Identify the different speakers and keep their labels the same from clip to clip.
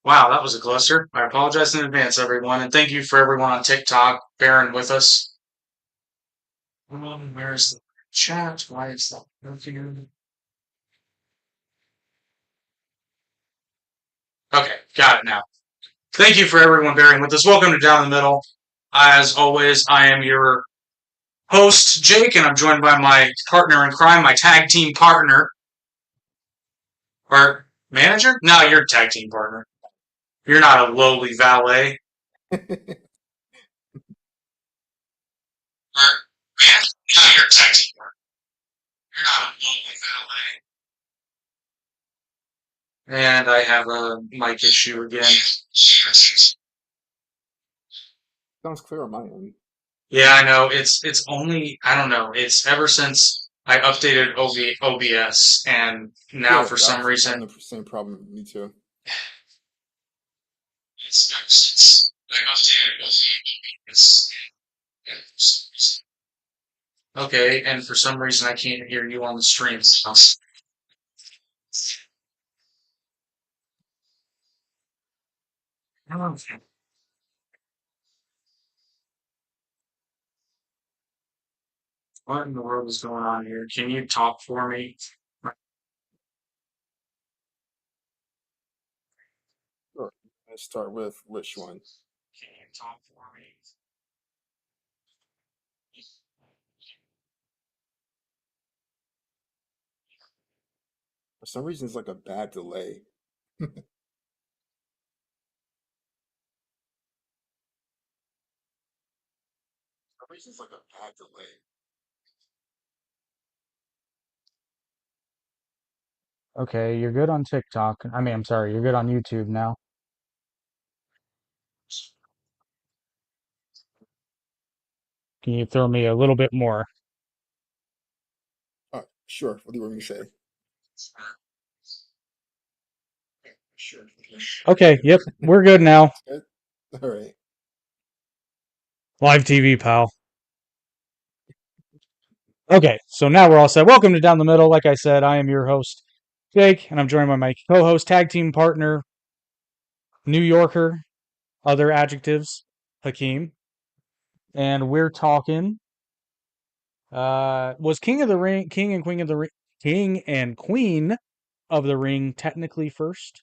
Speaker 1: Wow, that was a cluster. I apologize in advance, everyone, and thank you for everyone on TikTok bearing with us. Where's the chat? Why is that working? Okay, got it now. Thank you for everyone bearing with us. Welcome to Down the Middle. As always, I am your host, Jake, and I'm joined by my partner in crime, my tag team partner, or manager? No, you're a tag team partner. You're not a lowly valet. Or, man, no, you're a tag team partner. You're not a lowly valet. And I have a mic issue again.
Speaker 2: Sounds clear on my end.
Speaker 1: Yeah, I know. It's only I don't know. It's ever since I updated OBS, and now
Speaker 2: Yeah,
Speaker 1: for
Speaker 2: I
Speaker 1: some
Speaker 2: was
Speaker 1: reason
Speaker 2: having the same problem. Me too.
Speaker 1: it's ever since I updated OBS. And for some reason- Okay, and for some reason I can't hear you on the stream. So, what in the world is going on here? Can you talk for me?
Speaker 2: Sure. Let's start with which one.
Speaker 1: Can you talk for me?
Speaker 2: For some reason, it's like a bad delay. For some reason, it's like a bad delay.
Speaker 3: Okay, you're good on TikTok. I'm sorry, you're good on YouTube now. Can you throw me a little bit more?
Speaker 2: Sure. What do you want me to say?
Speaker 1: Sure.
Speaker 3: Okay, yep, we're good now.
Speaker 2: Good? All right.
Speaker 3: Live TV, pal. Okay, so now we're all set. Welcome to Down the Middle. Like I said, I am your host, Jake, and I'm joined by my co-host, tag team partner, New Yorker, other adjectives, Hakeem. And we're talking was King of the Ring, King and Queen of the Ring, King and Queen of the Ring technically first?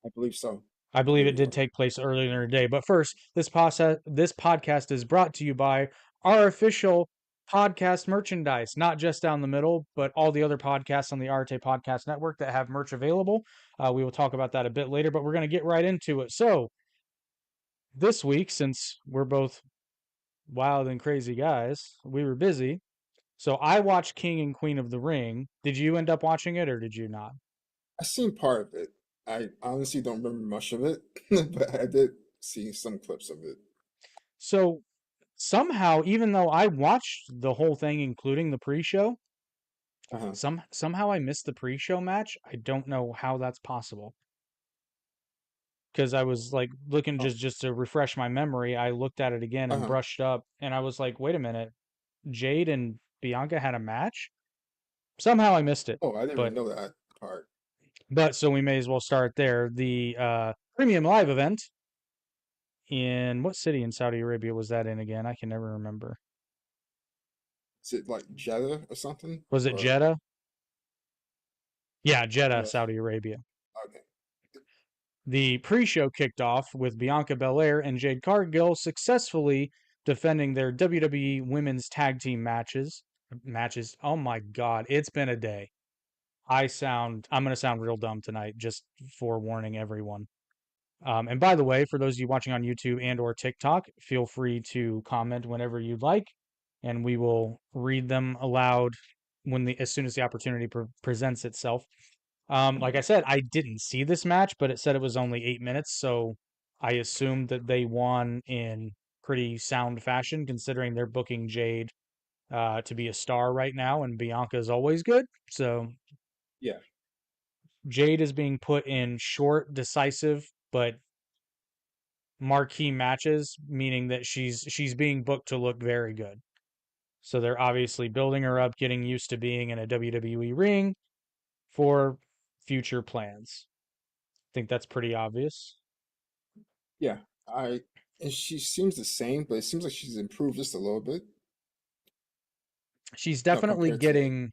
Speaker 2: I believe so.
Speaker 3: I
Speaker 2: I
Speaker 3: believe
Speaker 2: believe
Speaker 3: it
Speaker 2: it
Speaker 3: did
Speaker 2: was.
Speaker 3: take place earlier in the day. But first, this podcast is brought to you by our official podcast merchandise, not just Down the Middle, but all the other podcasts on the Arte Podcast Network that have merch available. We will talk about that a bit later, but we're going to get right into it. So, this week, since we're both wild and crazy guys, we were busy. So, I watched King and Queen of the Ring. Did you end up watching it or did you not?
Speaker 2: I seen part of it. I honestly don't remember much of it, but I did see some clips of it.
Speaker 3: So, somehow, even though I watched the whole thing, including the pre-show,
Speaker 2: Uh-huh.
Speaker 3: somehow I missed the pre-show match. I don't know how that's possible. Because I was like looking
Speaker 2: Oh,
Speaker 3: just to refresh my memory. I looked at it again and
Speaker 2: uh-huh.
Speaker 3: brushed up, and I was like, wait a minute, Jade and Bianca had a match. Somehow I missed it,
Speaker 2: Oh, I didn't
Speaker 3: but
Speaker 2: even know that part.
Speaker 3: so we may as well start there. The premium live event in what city in Saudi Arabia was that in again? I can never remember.
Speaker 2: Is it like Jeddah or something?
Speaker 3: Was it
Speaker 2: Or
Speaker 3: Jeddah? Yeah, Jeddah,
Speaker 2: yeah.
Speaker 3: Saudi Arabia.
Speaker 2: Okay.
Speaker 3: The pre-show kicked off with Bianca Belair and Jade Cargill successfully defending their WWE Women's Tag Team matches. Oh my God, it's been a day. I'm going to sound real dumb tonight, just forewarning everyone. And by the way, for those of you watching on YouTube and or TikTok, feel free to comment whenever you'd like, and we will read them aloud as soon as the opportunity presents itself. Like I said, I didn't see this match, but it said it was only 8 minutes, so I assumed that they won in pretty sound fashion, considering they're booking Jade to be a star right now, and Bianca is always good. So
Speaker 2: Yeah.
Speaker 3: Jade is being put in short, decisive, but marquee matches, meaning that she's being booked to look very good. So they're obviously building her up, getting used to being in a WWE ring for future plans. think that's pretty obvious.
Speaker 2: Yeah, I and she seems the same, but it seems like she's improved just a little bit.
Speaker 3: She's
Speaker 2: No,
Speaker 3: definitely
Speaker 2: compared to
Speaker 3: getting.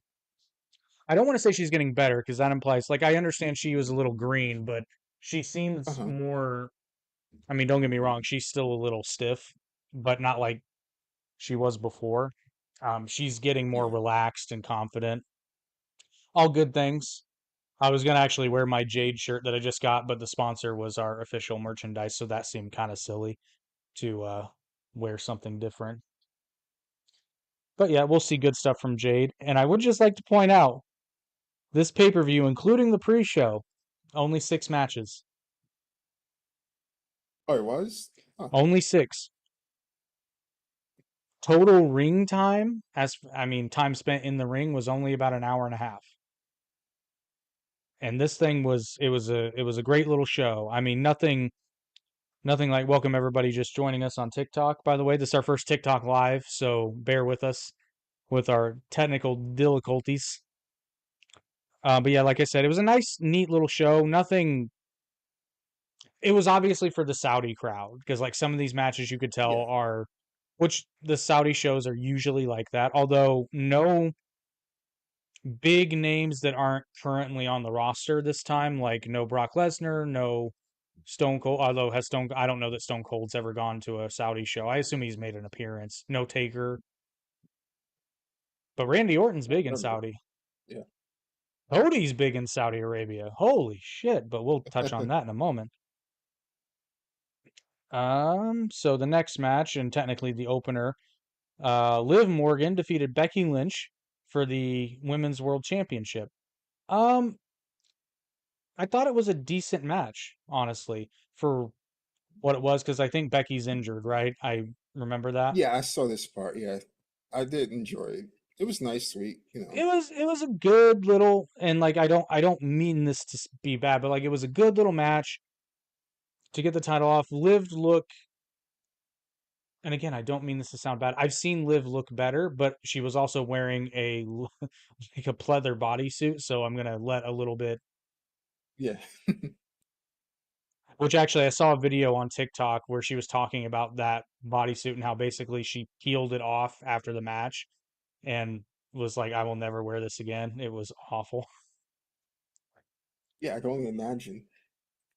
Speaker 3: I don't want to say she's getting better because that implies like I understand she was a little green, but she seems
Speaker 2: uh-huh.
Speaker 3: more. I mean, don't get me wrong, she's still a little stiff, but not like she was before. She's getting more
Speaker 2: Yeah.
Speaker 3: relaxed and confident. All good things. I was gonna actually wear my Jade shirt that I just got, but the sponsor was our official merchandise, so that seemed kind of silly to wear something different. But yeah, we'll see good stuff from Jade. And I would just like to point out this pay per view, including the pre show, only 6 matches.
Speaker 2: Oh, it was? Huh.
Speaker 3: Only 6. Total ring time, as I mean, time spent in the ring was only about an hour and a half. And this thing was it was a great little show. I mean, nothing like welcome everybody just joining us on TikTok. By the way, this is our first TikTok live, so bear with us with our technical difficulties. But yeah, like I said, it was a nice, neat little show. Nothing. It was obviously for the Saudi crowd because like some of these matches you could tell
Speaker 2: Yeah.
Speaker 3: are, which the Saudi shows are usually like that. Although no big names that aren't currently on the roster this time, like no Brock Lesnar, no Stone Cold. Although has Stone, I don't know that Stone Cold's ever gone to a Saudi show. I assume he's made an appearance. No Taker, but Randy Orton's
Speaker 2: I don't
Speaker 3: big in
Speaker 2: remember.
Speaker 3: Saudi.
Speaker 2: Yeah.
Speaker 3: Cody's big in Saudi Arabia. Holy shit! But we'll touch on that in a moment. So the next match, and technically the opener, Liv Morgan defeated Becky Lynch for the Women's World Championship. Um, I thought it was a decent match, honestly, for what it was, because I think Becky's injured, right? I remember that.
Speaker 2: Yeah, I saw this part. Yeah. I did enjoy it. It was nice, sweet,
Speaker 3: It was a good little, and like I don't mean this to be bad, but like it was a good little match to get the title off. Liv look, and again, I don't mean this to sound bad. I've seen Liv look better, but she was also wearing a like a pleather bodysuit, so I'm gonna let a little bit.
Speaker 2: Yeah.
Speaker 3: Which actually, I saw a video on TikTok where she was talking about that bodysuit and how basically she peeled it off after the match and was like, "I will never wear this again." It was awful.
Speaker 2: Yeah, I can only imagine.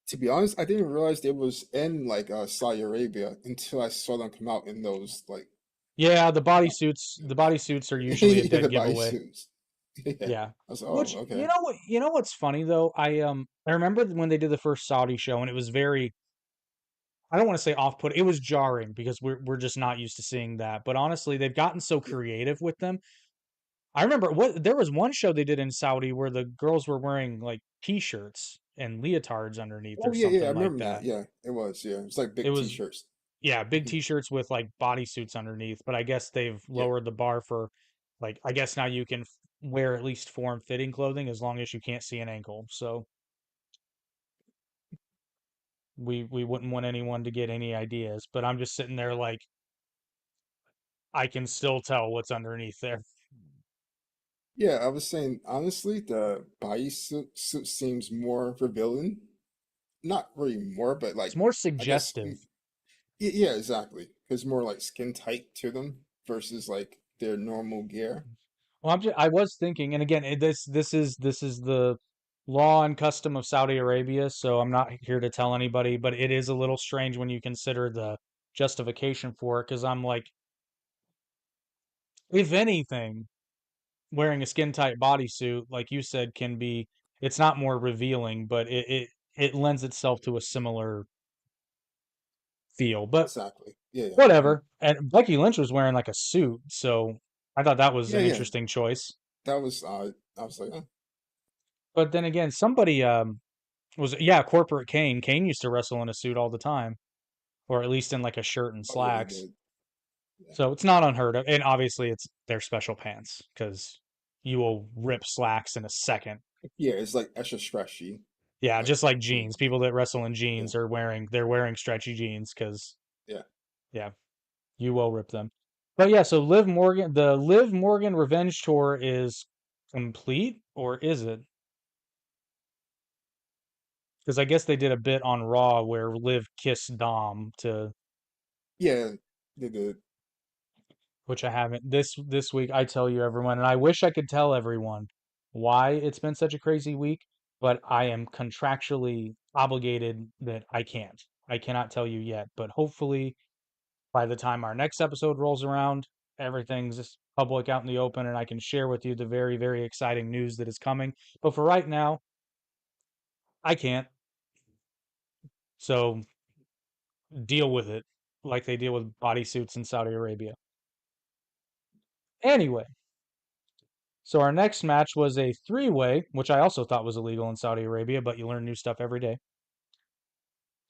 Speaker 2: To be honest, I didn't realize it was in like Saudi Arabia until I saw them come out in those like
Speaker 3: Yeah, the
Speaker 2: uh,
Speaker 3: bodysuits. The bodysuits are usually a
Speaker 2: yeah,
Speaker 3: dead
Speaker 2: the
Speaker 3: giveaway.
Speaker 2: bodysuits. Yeah.
Speaker 3: Yeah.
Speaker 2: I was like, oh,
Speaker 3: Which
Speaker 2: okay.
Speaker 3: you know what's funny though? I remember when they did the first Saudi show and it was very I don't want to say off-put. It was jarring because we're just not used to seeing that. But honestly, they've gotten so
Speaker 2: Yeah.
Speaker 3: creative with them. I remember what there was one show they did in Saudi where the girls were wearing like t-shirts and leotards underneath
Speaker 2: Oh
Speaker 3: or
Speaker 2: yeah, yeah, I
Speaker 3: something like
Speaker 2: remember that.
Speaker 3: that.
Speaker 2: Yeah, it was. Yeah, it's like
Speaker 3: It
Speaker 2: big
Speaker 3: was
Speaker 2: t-shirts.
Speaker 3: yeah, big
Speaker 2: Mhm.
Speaker 3: t-shirts with like bodysuits underneath, but I guess they've
Speaker 2: Yeah.
Speaker 3: lowered the bar for like I guess now you can wear at least form-fitting clothing as long as you can't see an ankle. So we wouldn't want anyone to get any ideas, but I'm just sitting there like I can still tell what's underneath there.
Speaker 2: Yeah, I was saying honestly, the bodysuit seems more revealing. Not really more, but
Speaker 3: It's
Speaker 2: like
Speaker 3: more
Speaker 2: I guess
Speaker 3: suggestive.
Speaker 2: yeah, exactly. Because more like skin tight to them versus like their normal gear.
Speaker 3: Well, I was thinking, and again, this is the law and custom of Saudi Arabia, so I'm not here to tell anybody, but it is a little strange when you consider the justification for it, because I'm like, if anything, wearing a skin tight bodysuit, like you said, can be it's not more revealing, but it lends itself to a similar feel. But
Speaker 2: Exactly. Yeah, yeah. Mhm.
Speaker 3: whatever. And Becky Lynch was wearing like a suit, so I thought that was
Speaker 2: Yeah,
Speaker 3: an
Speaker 2: yeah.
Speaker 3: interesting choice.
Speaker 2: That was I was like, oh,
Speaker 3: But then again, somebody was yeah, corporate Kane. Kane used to wrestle in a suit all the time, or at least in like a shirt and
Speaker 2: oh yeah, he
Speaker 3: slacks.
Speaker 2: did. Yeah.
Speaker 3: So it's not unheard of. And obviously, it's their special pants because you will rip slacks in a second.
Speaker 2: Yeah, it's like extra stretchy.
Speaker 3: Yeah,
Speaker 2: Like
Speaker 3: just like
Speaker 2: you
Speaker 3: jeans. People that wrestle in
Speaker 2: yeah,
Speaker 3: jeans are wearing stretchy jeans because
Speaker 2: yeah.
Speaker 3: yeah, you will rip them. But yeah, so the Liv Morgan Revenge Tour is complete, or is it? Because I guess they did a bit on Raw where Liv kissed Dom to,
Speaker 2: Yeah, they did.
Speaker 3: which I haven't this week. I tell you, everyone, and I wish I could tell everyone why it's been such a crazy week, but I am contractually obligated that I can't. I cannot tell you yet, but hopefully by the time our next episode rolls around, everything's public out in the open, and I can share with you the very, very exciting news that is coming. But for right now, I can't. So deal with it like they deal with bodysuits in Saudi Arabia. Anyway, so our next match was a three-way, which I also thought was illegal in Saudi Arabia, but you learn new stuff every day.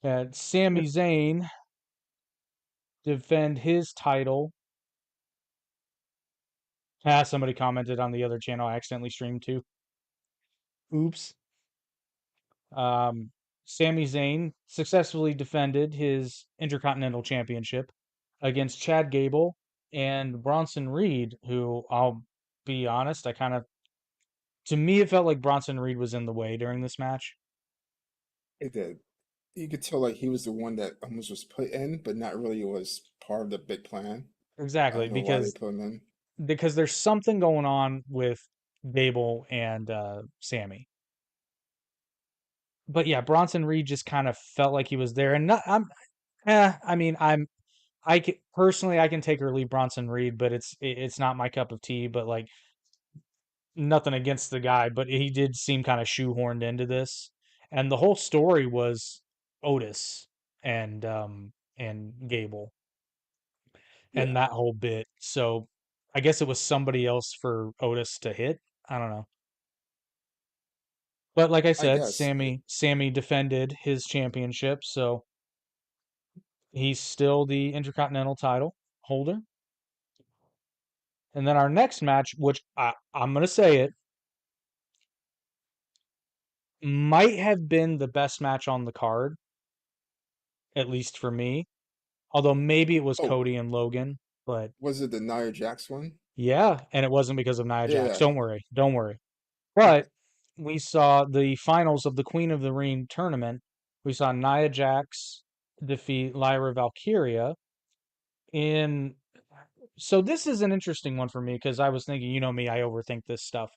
Speaker 3: Had Sami Zayn defend his title. Somebody commented on the other channel I accidentally streamed to. Oops. Um, Sami Zayn successfully defended his Intercontinental Championship against Chad Gable and Bronson Reed, who I'll be honest, to me, it felt like Bronson Reed was in the way during this match.
Speaker 2: It did. You could tell like he was the one that almost was put in, but not really was part of the big plan. I
Speaker 3: Exactly,
Speaker 2: don't know why they put him in.
Speaker 3: because there's something going on with Gable and Sammy. But yeah, Bronson Reed just kind of felt like he was there, and not, I mean, personally, I can take or leave Bronson Reed, but it's not my cup of tea. But like, nothing against the guy, but he did seem kind of shoehorned into this, and the whole story was Otis and Gable and
Speaker 2: Yeah,
Speaker 3: that whole bit. So I guess it was somebody else for Otis to hit. I don't know. But like I
Speaker 2: I
Speaker 3: said,
Speaker 2: guess.
Speaker 3: Sammy defended his championship, so he's still the Intercontinental title holder. And then our next match, which I'm gonna say it, might have been the best match on the card, at least for me. Although maybe it was
Speaker 2: Oh,
Speaker 3: Cody and Logan, but
Speaker 2: was it the Nia Jax one?
Speaker 3: yeah, and it wasn't because of Nia Jax.
Speaker 2: Yeah,
Speaker 3: Don't worry, don't worry. But we saw the finals of the Queen of the Ring tournament. We saw Nia Jax defeat Lyra Valkyria in. So this is an interesting one for me because I was thinking, you know me, I overthink this stuff.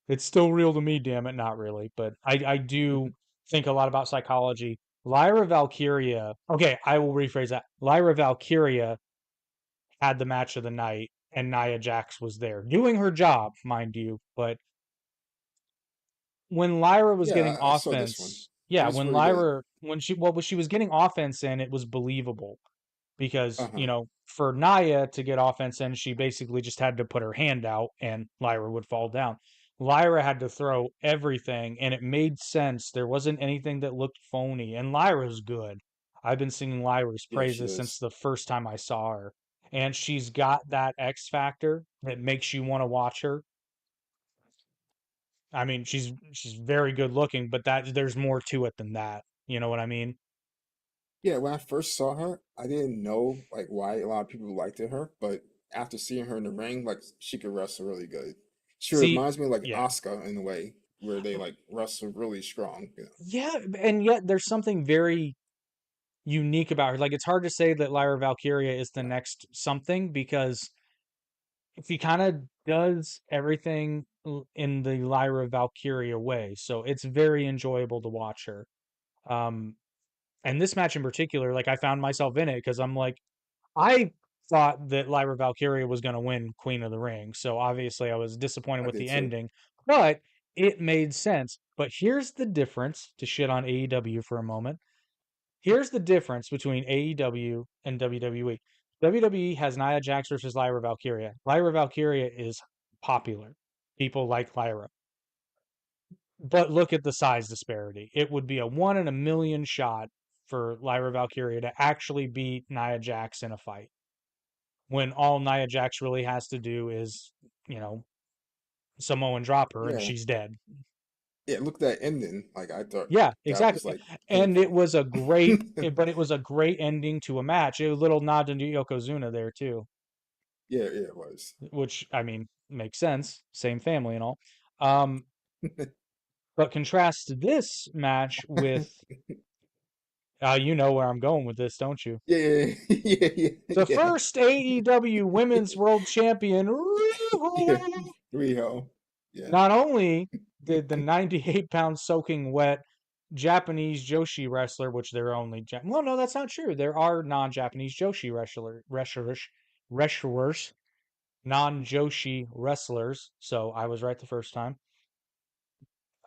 Speaker 3: It's still real to me, damn it, not really, but I do think a lot about psychology. Lyra Valkyria. Okay, I will rephrase that. Lyra Valkyria had the match of the night, and Nia Jax was there doing her job, mind you. But when Lyra was getting
Speaker 2: yeah. I saw this one.
Speaker 3: offense,
Speaker 2: It
Speaker 3: yeah,
Speaker 2: was
Speaker 3: when
Speaker 2: really good.
Speaker 3: Lyra when she well, when she was getting offense in, it was believable
Speaker 2: Uh
Speaker 3: because
Speaker 2: huh.
Speaker 3: for Nia to get offense in, she basically just had to put her hand out and Lyra would fall down. Lyra had to throw everything, and it made sense. There wasn't anything that looked phony, and Lyra's good. I've been singing Lyra's
Speaker 2: Yeah, she
Speaker 3: praises since
Speaker 2: is.
Speaker 3: the first time I saw her, and she's got that X factor that makes you want to watch her. I mean, she's very good looking, but there's more to it than that. You know what I mean?
Speaker 2: Yeah, when I first saw her, I didn't know like why a lot of people liked her, but after seeing her in the ring, like she could wrestle really good. She
Speaker 3: See,
Speaker 2: reminds me of like
Speaker 3: yeah.
Speaker 2: Asuka in a way, where they like wrestle really strong.
Speaker 3: Yeah, and yet there's something very unique about her. Like it's hard to say that Lyra Valkyria is the next something because she kind of does everything in the Lyra Valkyria way. So it's very enjoyable to watch her. Um, and this match in particular, like I found myself in it because I'm like, I thought that Lyra Valkyria was going to win Queen of the Ring. So obviously I was disappointed
Speaker 2: I
Speaker 3: with
Speaker 2: did
Speaker 3: the
Speaker 2: too.
Speaker 3: ending, but it made sense. But here's the difference to shit on AEW for a moment. Here's the difference between AEW and WWE. WWE has Nia Jax versus Lyra Valkyria. Lyra Valkyria is popular. People like Lyra. But look at the size disparity. It would be a 1 in a million shot for Lyra Valkyria to actually beat Nia Jax in a fight. When all Nia Jax really has to do is, you know, Samoan drop her and
Speaker 2: Yeah,
Speaker 3: she's dead.
Speaker 2: yeah. Look at that ending. Like I thought
Speaker 3: Yeah,
Speaker 2: that was
Speaker 3: exactly.
Speaker 2: like
Speaker 3: And it
Speaker 2: painful.
Speaker 3: was a but it was a great ending to a match. A little nod to Yokozuna there too,
Speaker 2: Yeah, yeah, it was.
Speaker 3: which I mean makes sense. Same family and all. Um, But contrast this match with, you know where I'm going with this, don't you?
Speaker 2: Yeah, yeah, yeah,
Speaker 3: The
Speaker 2: yeah,
Speaker 3: first AEW Women's World Champion,
Speaker 2: yeah. Riho. Yeah,
Speaker 3: not only did the 98-pound soaking wet Japanese Joshi wrestler, which they're only, well, no, that's not true. There are non-Japanese Joshi wrestlers, non-Joshi wrestlers. So I was right the first time.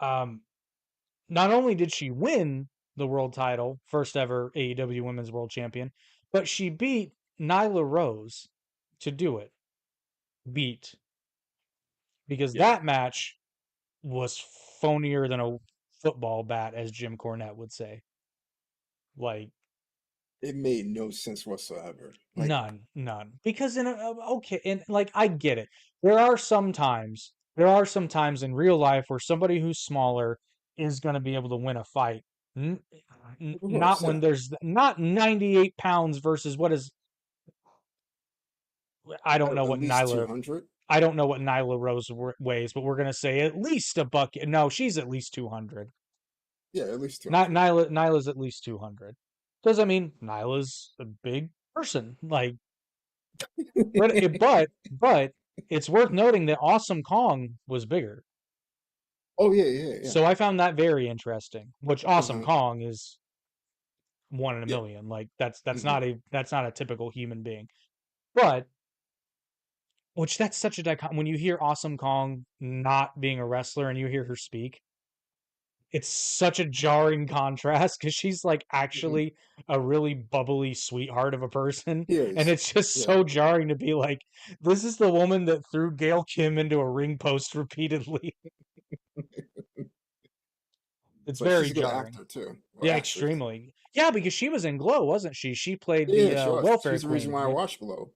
Speaker 3: Um, Not only did she win the world title, first ever AEW Women's World Champion, but she beat Nyla Rose to do it. Beat. Because
Speaker 2: yeah.
Speaker 3: that match was phonier than a football bat, as Jim Cornette would say. Like,
Speaker 2: It made no sense whatsoever. Like,
Speaker 3: none. Because okay, and like I get it. There are some times in real life where somebody who's smaller is going to be able to win a fight. N-
Speaker 2: of
Speaker 3: Not
Speaker 2: course,
Speaker 3: when
Speaker 2: yeah.
Speaker 3: there's not 98 pounds versus what is I don't know
Speaker 2: At
Speaker 3: what
Speaker 2: least
Speaker 3: Nyla
Speaker 2: 200.
Speaker 3: I don't know what Nyla Rose weighs, but we're going to say at least a bucket. No, she's at least 200.
Speaker 2: Yeah, at least
Speaker 3: Not
Speaker 2: 200.
Speaker 3: Nyla's at least 200. Because I mean, Nyla's a big person. Like, but it's worth noting that Awesome Kong was bigger.
Speaker 2: Oh yeah, yeah, yeah.
Speaker 3: So I found that very interesting. Which Awesome
Speaker 2: Uh-huh.
Speaker 3: Kong is one in a
Speaker 2: Yeah.
Speaker 3: million. Like that's
Speaker 2: Hmm.
Speaker 3: not a typical human being. But which that's such a dichotomy. When you hear Awesome Kong not being a wrestler and you hear her speak, it's such a jarring contrast because she's like
Speaker 2: Hmm.
Speaker 3: actually a really bubbly sweetheart of a person,
Speaker 2: He
Speaker 3: and
Speaker 2: is.
Speaker 3: it's just
Speaker 2: Yeah.
Speaker 3: so jarring to be like, this is the woman that threw Gail Kim into a ring post repeatedly. It's
Speaker 2: So she's
Speaker 3: very
Speaker 2: a good
Speaker 3: jarring.
Speaker 2: actor too, or
Speaker 3: Yeah,
Speaker 2: actress.
Speaker 3: extremely. Yeah, because she was in Glow, wasn't she? She played
Speaker 2: Yeah,
Speaker 3: the
Speaker 2: yeah, she was.
Speaker 3: welfare
Speaker 2: She's the reason
Speaker 3: queen.
Speaker 2: why I
Speaker 3: Yeah,
Speaker 2: watched Glow.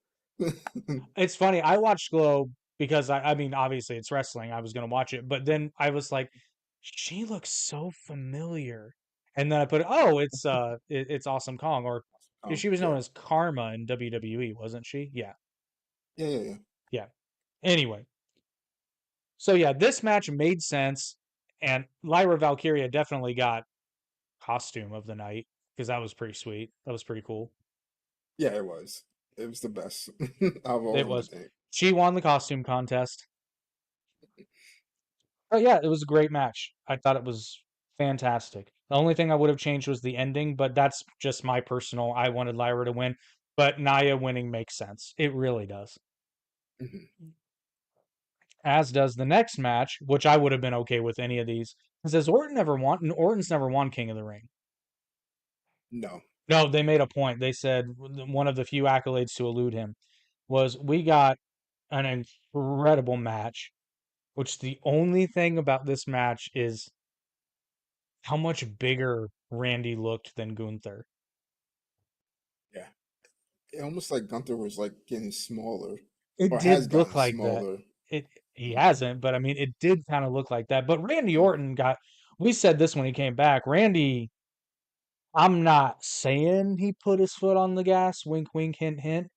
Speaker 3: it's funny. I watched Glow because I mean, obviously it's wrestling. I was gonna watch it, but then I was like, she looks so familiar. And then I put, oh, it's Awesome Kong, or she was known
Speaker 2: Yeah,
Speaker 3: as Karma in WWE, wasn't she? Yeah,
Speaker 2: yeah, yeah, yeah.
Speaker 3: yeah. Anyway, so yeah, this match made sense, and Lyra Valkyria definitely got costume of the night because that was pretty sweet. That was pretty cool.
Speaker 2: Yeah, it was. It was the best out of all of
Speaker 3: It
Speaker 2: them, I
Speaker 3: was.
Speaker 2: think.
Speaker 3: She won the costume contest. Oh yeah, it was a great match. I thought it was fantastic. The only thing I would have changed was the ending, but that's just my personal. I wanted Lyra to win, but Naya winning makes sense. It really does.
Speaker 2: Hmm.
Speaker 3: As does the next match, which I would have been okay with any of these. Because Orton's never won King of the Ring.
Speaker 2: No.
Speaker 3: No, they made a point. They said one of the few accolades to elude him was we got an incredible match. Which the only thing about this match is how much bigger Randy looked than Gunther.
Speaker 2: Yeah. It almost like Gunther was like getting smaller,
Speaker 3: It
Speaker 2: or has
Speaker 3: did look
Speaker 2: gotten
Speaker 3: like that.
Speaker 2: smaller.
Speaker 3: He hasn't, but I mean, it did kind of look like that. But Randy
Speaker 2: Uh,
Speaker 3: Orton got. We said this when he came back. Randy, I'm not saying he put his foot on the gas. Wink, wink, hint, hint.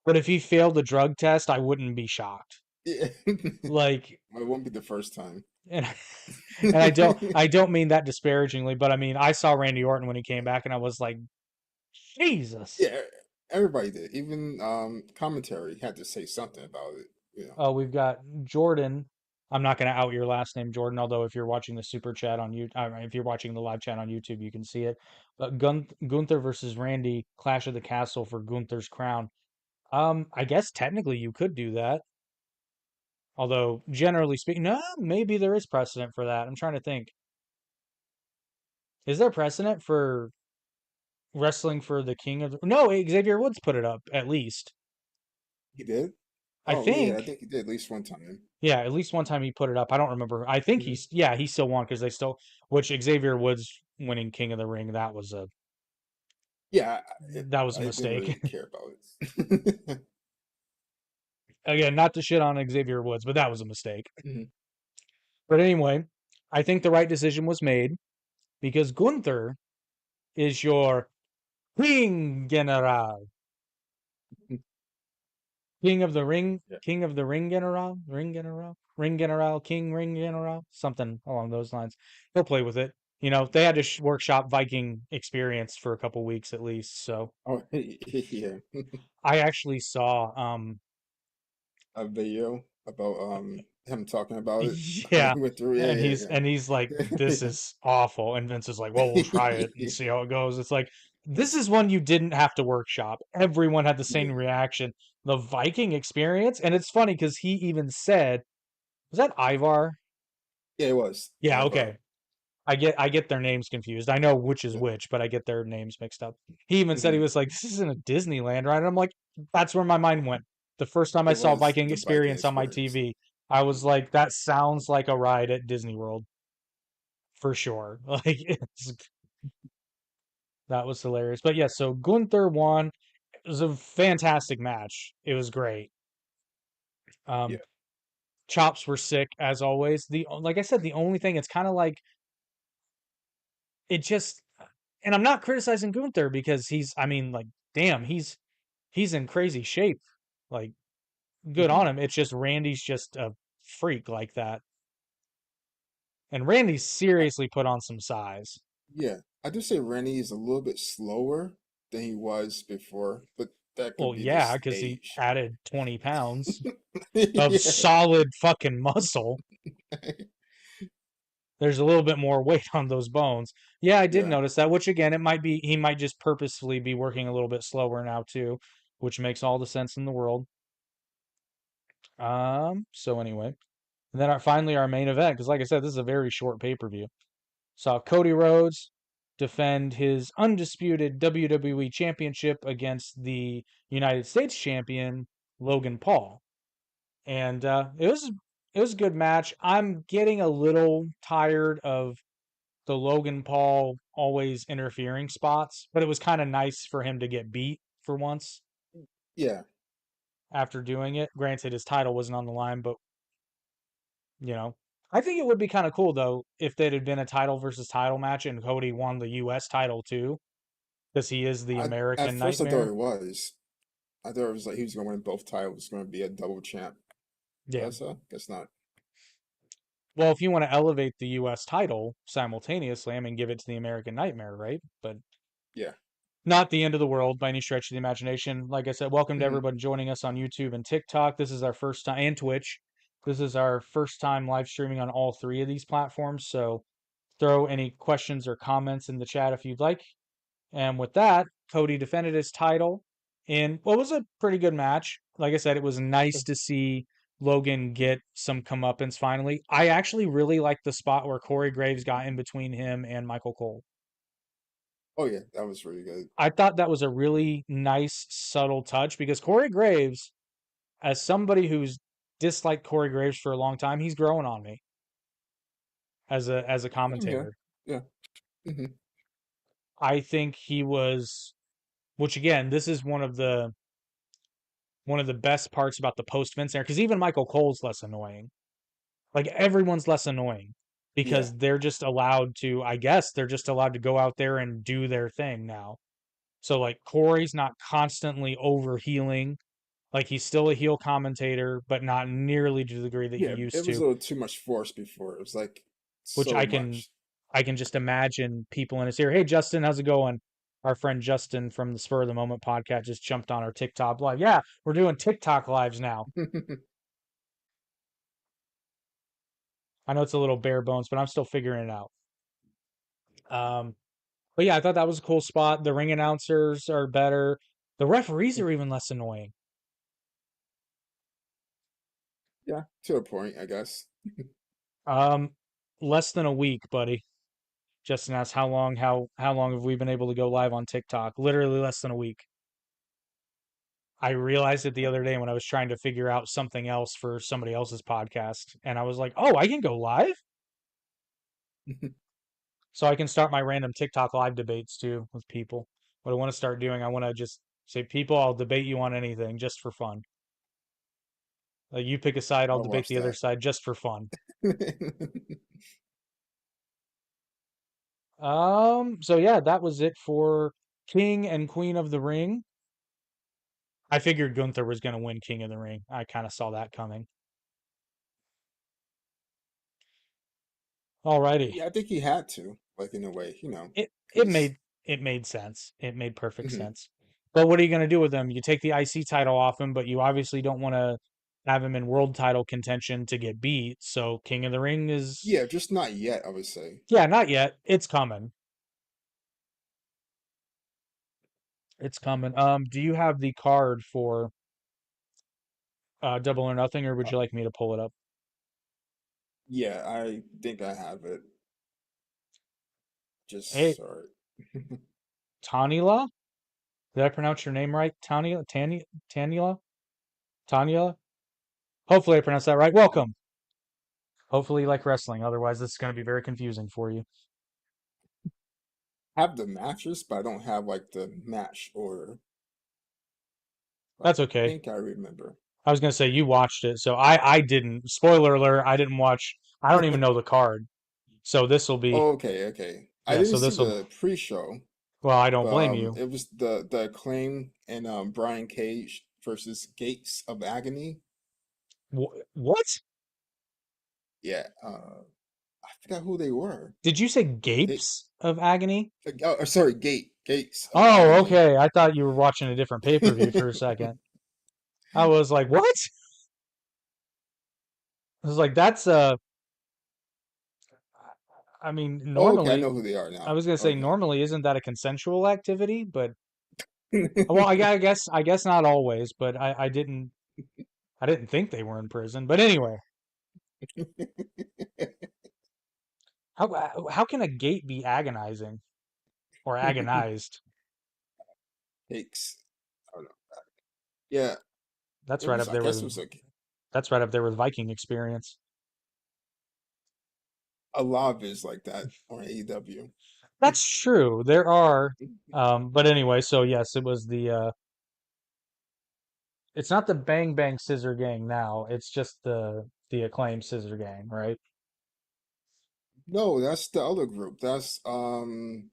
Speaker 3: But if he failed the drug test, I wouldn't be shocked.
Speaker 2: yeah. It
Speaker 3: Like,
Speaker 2: won't be the first time.
Speaker 3: and and I don't mean that disparagingly, but I mean I saw Randy Orton when he came back, and I was like, Jesus.
Speaker 2: Yeah, everybody did. Even commentary had to say something about it. You know.
Speaker 3: Oh, we've got Jordan. I'm not going to out your last name, Jordan. Although if you're watching the super chat on you, if you're watching the live chat on YouTube, you can see it. But Gunther versus Randy, Clash of the Castle for Gunther's crown. I guess technically you could do that. Although generally speaking, no, maybe there is precedent for that. I'm trying to think. Is there precedent for wrestling for the king of the... No, Xavier Woods put it up at least.
Speaker 2: He did?
Speaker 3: I
Speaker 2: Oh yeah, I
Speaker 3: think.
Speaker 2: think he did at least one time.
Speaker 3: Yeah, at least one time he put it up. I don't remember. I think
Speaker 2: Hmm.
Speaker 3: he still won because they still, which Xavier Woods winning King of the Ring,
Speaker 2: Yeah,
Speaker 3: that was a
Speaker 2: I didn't
Speaker 3: mistake.
Speaker 2: really care about it.
Speaker 3: Again, not to shit on Xavier Woods, but that was a mistake.
Speaker 2: Hmm.
Speaker 3: But anyway, I think the right decision was made because Gunther is your King General. King of the Ring,
Speaker 2: Yeah.
Speaker 3: King of the Ring General, Ring General, King Ring General, something along those lines. He'll play with it. You know, they had to workshop Viking experience for a couple weeks at least. So
Speaker 2: Oh, yeah.
Speaker 3: I actually saw,
Speaker 2: A video about him talking about it.
Speaker 3: yeah,
Speaker 2: We went through.
Speaker 3: and
Speaker 2: Yeah,
Speaker 3: he's like, this
Speaker 2: yeah,
Speaker 3: is awful, and Vince is like, well, we'll try it and
Speaker 2: yeah.
Speaker 3: see how it goes. It's like this is one you didn't have to workshop. Everyone had the same
Speaker 2: Yeah.
Speaker 3: reaction. The Viking experience, and it's funny because he even said, was that Ivar?
Speaker 2: Yeah, it was
Speaker 3: Yeah,
Speaker 2: Ivar.
Speaker 3: okay. I get their names confused. I know which is
Speaker 2: Yeah.
Speaker 3: which, but I get their names mixed up. He even said he
Speaker 2: Hmm.
Speaker 3: was like, "This isn't a Disneyland, right?" And I'm like, "That's where my mind went." The first time I
Speaker 2: It
Speaker 3: saw
Speaker 2: was
Speaker 3: Viking
Speaker 2: the Viking
Speaker 3: Experience on my
Speaker 2: experience.
Speaker 3: TV, I was like, "That sounds like a ride at Disney World for sure." That was hilarious. But yeah, so Gunther won. It was a fantastic match. It was great. Um,
Speaker 2: Yeah.
Speaker 3: chops were sick as always. The like I said, the only thing it's kind of like it just and I'm not criticizing Gunther because I mean, like, damn, he's in crazy shape. Like, good
Speaker 2: Hmm.
Speaker 3: on him. It's just Randy's just a freak like that. And Randy seriously put on some size.
Speaker 2: Yeah, I do say Rennie is a little bit slower than he was before, but that could
Speaker 3: Well,
Speaker 2: be
Speaker 3: yeah,
Speaker 2: just
Speaker 3: because he
Speaker 2: age.
Speaker 3: added 20 pounds of
Speaker 2: Yeah.
Speaker 3: solid fucking muscle. There's a little bit more weight on those bones. Yeah, I did
Speaker 2: Yeah.
Speaker 3: notice that, which again, it might be, he might just purposefully be working a little bit slower now too, which makes all the sense in the world. So anyway. And then finally our main event, because like I said, this is a very short pay-per-view. Saw Cody Rhodes defend his undisputed WWE Championship against the United States Champion Logan Paul, and it was a good match. I'm getting a little tired of the Logan Paul always interfering spots, but it was kind of nice for him to get beat for once
Speaker 2: Yeah.
Speaker 3: after doing it. Granted, his title wasn't on the line, but you know, I think it would be kind of cool though if there had been a title versus title match and Cody won the U.S. title too, because he is the
Speaker 2: At
Speaker 3: American
Speaker 2: first I thought
Speaker 3: Nightmare.
Speaker 2: it was. I thought it was like he was going to win both titles. It's going to be a double champ.
Speaker 3: Yeah.
Speaker 2: But guess not.
Speaker 3: Well, if you want to elevate the U.S. title simultaneously, I mean, give it to the American Nightmare, right? But
Speaker 2: Yeah.
Speaker 3: not the end of the world by any stretch of the imagination. Like I said, welcome to
Speaker 2: Hmm.
Speaker 3: everybody joining us on YouTube and TikTok. This is our first time, and Twitch. This is our first time live streaming on all three of these platforms. So throw any questions or comments in the chat if you'd like. And with that, Cody defended his title in what was a pretty good match. Like I said, it was nice to see Logan get some comeuppance finally. I actually really liked the spot where Corey Graves got in between him and Michael Cole.
Speaker 2: Oh yeah, that was really good.
Speaker 3: I thought that was a really nice, subtle touch because Corey Graves, as somebody who's disliked Corey Graves for a long time, he's growing on me as a
Speaker 2: Same here.
Speaker 3: commentator.
Speaker 2: Yeah. Hmm.
Speaker 3: I think he was, which again, this is one of the best parts about the post Vince era because even Michael Cole's less annoying. Like everyone's less annoying
Speaker 2: Yeah.
Speaker 3: because they're just allowed to. I guess they're just allowed to go out there and do their thing now. So like Corey's not constantly over healing. Like he's still a heel commentator, but not nearly to the degree that he
Speaker 2: Yeah. It
Speaker 3: used
Speaker 2: was
Speaker 3: to.
Speaker 2: a little too much force before. It was like
Speaker 3: Which
Speaker 2: so
Speaker 3: I can
Speaker 2: much.
Speaker 3: just imagine people in his ear. Hey Justin, how's it going? Our friend Justin from the Spur of the Moment podcast just jumped on our TikTok live. Yeah, we're doing TikTok lives now. I know it's a little bare bones, but I'm still figuring it out. Um, but yeah, I thought that was a cool spot. The ring announcers are better. The referees are even less annoying.
Speaker 2: Yeah, to a point, I guess.
Speaker 3: Um, less than a week, buddy. Justin asked how long have we been able to go live on TikTok? Literally less than a week. I realized it the other day when I was trying to figure out something else for somebody else's podcast, and I was like, "Oh, I can go live." So I can start my random TikTok live debates too with people. What I want to start doing, I want to just say, "People, I'll debate you on anything just for fun." Like you pick a side, I'll
Speaker 2: I'll
Speaker 3: debate
Speaker 2: watch
Speaker 3: the other
Speaker 2: that.
Speaker 3: side just for fun. So yeah, that was it for King and Queen of the Ring. I figured Gunther was going to win King of the Ring. I kind of saw that coming. Alrighty.
Speaker 2: Yeah, I think he had to, like in a way,
Speaker 3: It
Speaker 2: because
Speaker 3: made sense. It made perfect sense. But what are you going to do with him? You take the IC title off him, but you obviously don't want to have him in world title contention to get beat. So King of the Ring is,
Speaker 2: yeah, just not yet. I would say.
Speaker 3: yeah, not yet. It's coming. It's coming. Do you have the card for Double or Nothing, or would
Speaker 2: Uh,
Speaker 3: you like me to pull it up?
Speaker 2: yeah, I think I have it.
Speaker 3: Hey,
Speaker 2: Just sorry.
Speaker 3: Tanila? Did I pronounce your name right? Tanila? Tanya? Hopefully I pronounced that right. Welcome. Hopefully you like wrestling. Otherwise, this is going to be very confusing for you.
Speaker 2: Have the matches, but I don't have like the match order. I
Speaker 3: That's okay.
Speaker 2: think I remember.
Speaker 3: I was going to say you watched it, so I didn't. Spoiler alert, I didn't watch. I don't even know the card. So this will be,
Speaker 2: Oh, okay, okay. I
Speaker 3: yeah,
Speaker 2: didn't
Speaker 3: so
Speaker 2: see
Speaker 3: this will,
Speaker 2: the pre-show,
Speaker 3: well, I don't
Speaker 2: but
Speaker 3: blame you.
Speaker 2: it was the Acclaim and Brian Cage versus Gates of Agony.
Speaker 3: What?
Speaker 2: Yeah, I forgot who they were.
Speaker 3: Did you say
Speaker 2: They,
Speaker 3: Gapes of Agony?
Speaker 2: sorry, Gates of
Speaker 3: Oh,
Speaker 2: Agony.
Speaker 3: okay. I thought you were watching a different pay-per-view for a second. I was like, what? I was like, that's I mean,
Speaker 2: Oh, okay, I
Speaker 3: normally,
Speaker 2: know who they are
Speaker 3: I
Speaker 2: now.
Speaker 3: was gonna say
Speaker 2: Okay.
Speaker 3: normally isn't that a consensual activity? But well, I guess not always, but I didn't think they were in prison. But anyway, how can a gate be agonizing or agonized?
Speaker 2: Gates. I don't know. Yeah,
Speaker 3: That's
Speaker 2: it
Speaker 3: right
Speaker 2: was.
Speaker 3: up
Speaker 2: I
Speaker 3: there
Speaker 2: guess
Speaker 3: with
Speaker 2: it was like
Speaker 3: that's right up there with Viking experience.
Speaker 2: a lot of it is like that on AEW.
Speaker 3: That's true. There are, but anyway, so yes, it was the it's not the Bang Bang Scissor Gang now. It's just the Acclaim Scissor Gang, right?
Speaker 2: No, that's the other group. That's what's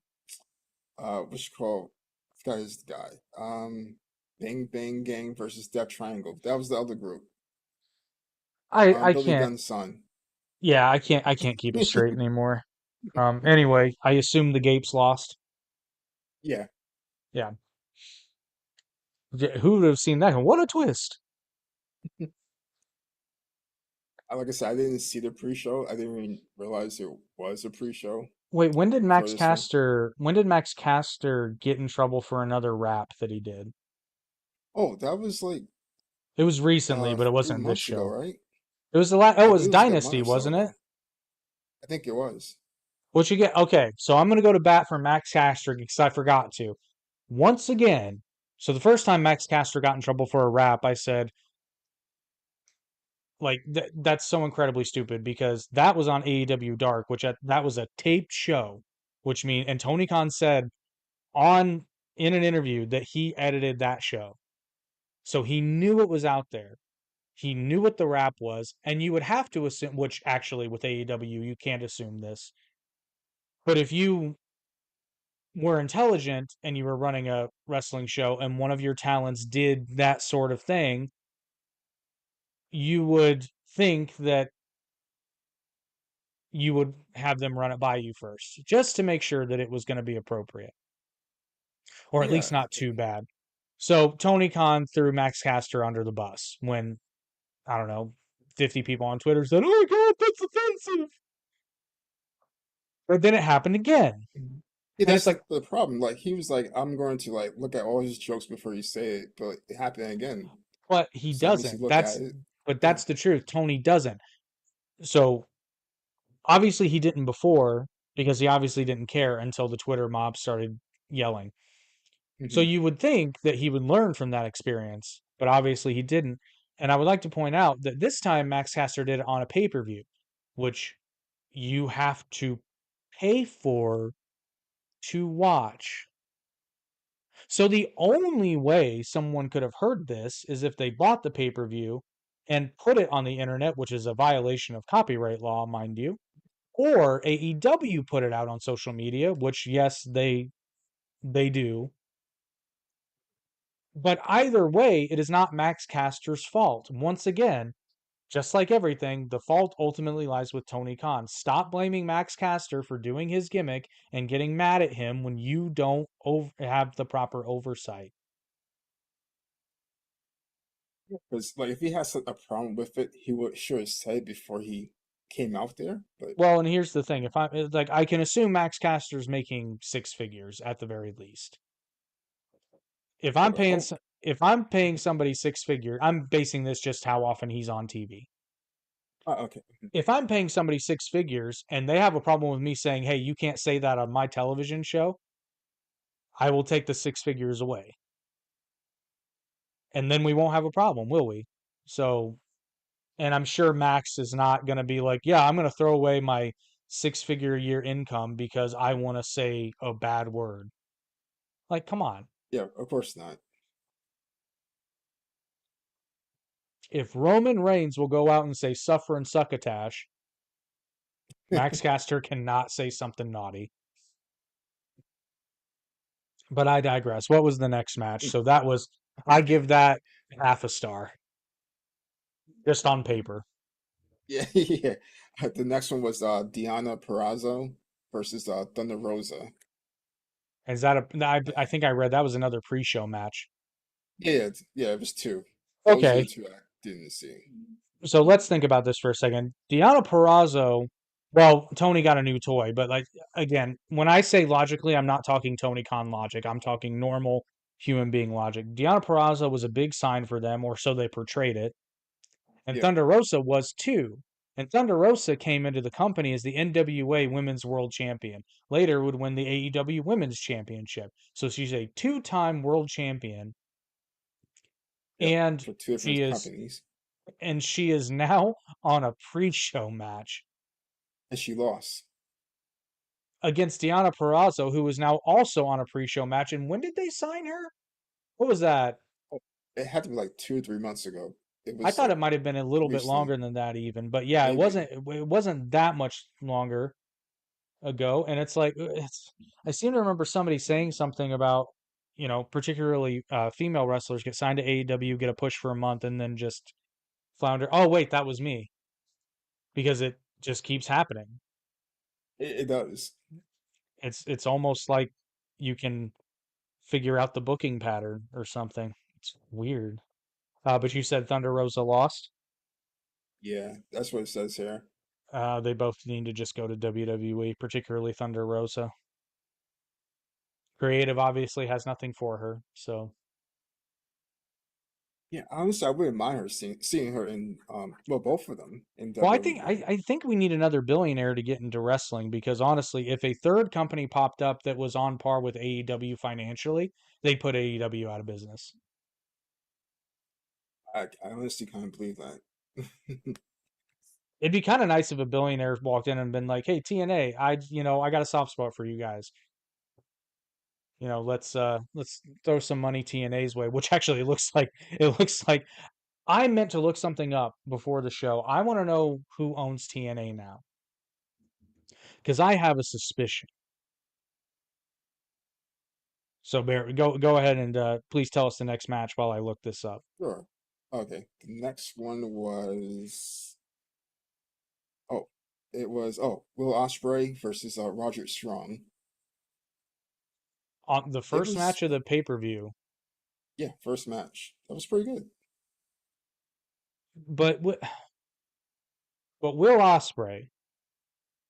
Speaker 2: called? I forgot his guy. Bang Bang Gang versus Death Triangle. That was the other group.
Speaker 3: I
Speaker 2: Billy
Speaker 3: can't.
Speaker 2: Gunn's son.
Speaker 3: Yeah, I can't keep it straight anymore. Anyway, I assume the Gapes lost.
Speaker 2: Yeah.
Speaker 3: Yeah. Who would have seen that? What a twist!
Speaker 2: Like I said, I didn't see the pre-show. I didn't even realize it was a pre-show
Speaker 3: Wait,
Speaker 2: for this one.
Speaker 3: When did Max Caster get in trouble for another rap that he did?
Speaker 2: Oh, that was like
Speaker 3: It was recently,
Speaker 2: a
Speaker 3: but it
Speaker 2: few
Speaker 3: wasn't this
Speaker 2: months ago,
Speaker 3: show.
Speaker 2: right?
Speaker 3: It was the last. Oh,
Speaker 2: I
Speaker 3: it
Speaker 2: believe
Speaker 3: was
Speaker 2: it was like a month
Speaker 3: Dynasty,
Speaker 2: or so
Speaker 3: wasn't it?
Speaker 2: ago. I think it was.
Speaker 3: What you get? Okay, so I'm gonna go to bat for Max Caster because I forgot to. Once again, so the first time Max Caster got in trouble for a rap, I said, like that's so incredibly stupid because that was on AEW Dark, that was a taped show, which means and Tony Khan said on in an interview that he edited that show, so he knew it was out there. He knew what the rap was, and you would have to assume, which actually with AEW you can't assume this, but if you were intelligent and you were running a wrestling show and one of your talents did that sort of thing, you would think that you would have them run it by you first, just to make sure that it was going to be appropriate, or at least
Speaker 2: Yeah.
Speaker 3: not too bad. So Tony Khan threw Max Caster under the bus when, I don't know, 50 people on Twitter said, "Oh my God, that's offensive." But then it happened again.
Speaker 2: Mhm. Yeah,
Speaker 3: And it's
Speaker 2: that's
Speaker 3: like,
Speaker 2: the problem. Like he was like, I'm going to like look at all his jokes before you say it, but it happened again.
Speaker 3: but he
Speaker 2: So let me see,
Speaker 3: doesn't.
Speaker 2: look at it.
Speaker 3: But
Speaker 2: Yeah.
Speaker 3: that's the truth. Tony doesn't. So obviously he didn't before because he obviously didn't care until the Twitter mob started yelling. So
Speaker 2: Hmm.
Speaker 3: you would think that he would learn from that experience, but obviously he didn't. And I would like to point out that this time Max Caster did it on a pay per view, which you have to pay for to watch. So the only way someone could have heard this is if they bought the pay per view and put it on the internet, which is a violation of copyright law, mind you, or AEW put it out on social media, which yes, they do. But either way, it is not Max Caster's fault. Once again, just like everything, the fault ultimately lies with Tony Khan. Stop blaming Max Caster for doing his gimmick and getting mad at him when you don't have the proper oversight.
Speaker 2: Because like if he has a problem with it, he would sure have said before he came out there. But
Speaker 3: Well, and here's the thing: if I like, I can assume Max Caster's making six figures at the very least. If
Speaker 2: I
Speaker 3: I'm
Speaker 2: would
Speaker 3: paying,
Speaker 2: hope.
Speaker 3: if I'm paying somebody six figure, I'm basing this just how often he's on TV.
Speaker 2: Okay.
Speaker 3: If I'm paying somebody six figures and they have a problem with me saying, "Hey, you can't say that on my television show," I will take the six figures away, and then we won't have a problem, will we? So, and I'm sure Max is not going to be like, "Yeah, I'm going to throw away my six-figure a year income because I want to say a bad word." Like, come on.
Speaker 2: Yeah, of course not.
Speaker 3: If Roman Reigns will go out and say "suffer and succotash," Max Caster cannot say something naughty. But I digress. What was the next match? So that was, I give that half a star, just on paper.
Speaker 2: Yeah, yeah. The next one was Deanna Purrazzo versus Thunder Rosa.
Speaker 3: Is that I think I read that was another pre-show match.
Speaker 2: Yeah, it was two. Those are the
Speaker 3: Okay,
Speaker 2: two I didn't see.
Speaker 3: so let's think about this for a second. Deanna Purrazzo, well, Tony got a new toy, but like again, when I say logically, I'm not talking Tony Khan logic. I'm talking normal human being logic. Deanna Purrazzo was a big sign for them, or so they portrayed it. And
Speaker 2: Yeah,
Speaker 3: Thunder Rosa was too. And Thunder Rosa came into the company as the NWA Women's World Champion. Later would win the AEW Women's Championship. So she's a two-time world champion,
Speaker 2: yep.
Speaker 3: and
Speaker 2: For two
Speaker 3: she
Speaker 2: different
Speaker 3: is
Speaker 2: companies,
Speaker 3: now on a pre-show match
Speaker 2: and she lost.
Speaker 3: against Deanna Purrazzo, who is now also on a pre-show match. And when did they sign her? What was that?
Speaker 2: Oh, it had to be like 2 or 3 months ago. It
Speaker 3: I
Speaker 2: was
Speaker 3: thought
Speaker 2: like
Speaker 3: it might have been a little bit
Speaker 2: recently,
Speaker 3: longer than that even. But yeah,
Speaker 2: maybe.
Speaker 3: it wasn't that much longer ago, and it's like it's. I seem to remember somebody saying something about particularly female wrestlers get signed to AEW, get a push for a month, and then just flounder. Oh wait, that was me because it just keeps happening.
Speaker 2: It does.
Speaker 3: It's almost like you can figure out the booking pattern or something. It's weird. But you said Thunder Rosa lost.
Speaker 2: Yeah, that's what it says here.
Speaker 3: They both need to just go to WWE, particularly Thunder Rosa. Creative obviously has nothing for her, so
Speaker 2: Yeah, honestly, I wouldn't mind her seeing her in well, both of them in
Speaker 3: well, I think
Speaker 2: WWE.
Speaker 3: I think we need another billionaire to get into wrestling because honestly, if a third company popped up that was on par with AEW financially, they'd put AEW out of business.
Speaker 2: I honestly can't believe that.
Speaker 3: It'd be kind of nice if a billionaire walked in and been like, "Hey, TNA, I got a soft spot for you guys. Let's throw some money TNA's way." Which actually looks like I meant to look something up before the show. I want to know who owns TNA now because I have a suspicion. So go ahead and please tell us the next match while I look this up.
Speaker 2: Sure. Okay. The next one was oh, it was Will Ospreay versus Roderick Strong.
Speaker 3: On the
Speaker 2: It
Speaker 3: first
Speaker 2: was
Speaker 3: match of the pay-per-view,
Speaker 2: yeah, first match. That was pretty good.
Speaker 3: but but Will Ospreay,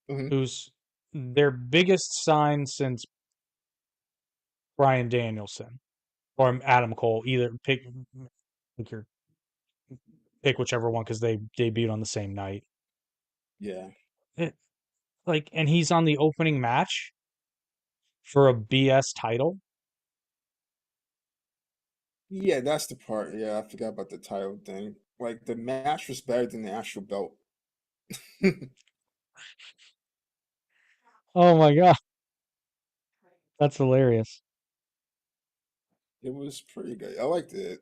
Speaker 2: Hmm.
Speaker 3: who's their biggest sign since Bryan Danielson or Adam Cole, either pick your pick whichever one because they debuted on the same night.
Speaker 2: Yeah.
Speaker 3: It, and he's on the opening match for a BS title.
Speaker 2: Yeah, that's the part. Yeah, I forgot about the title thing. Like the match was better than the actual belt.
Speaker 3: Oh my god, that's hilarious.
Speaker 2: It was pretty good. I liked it.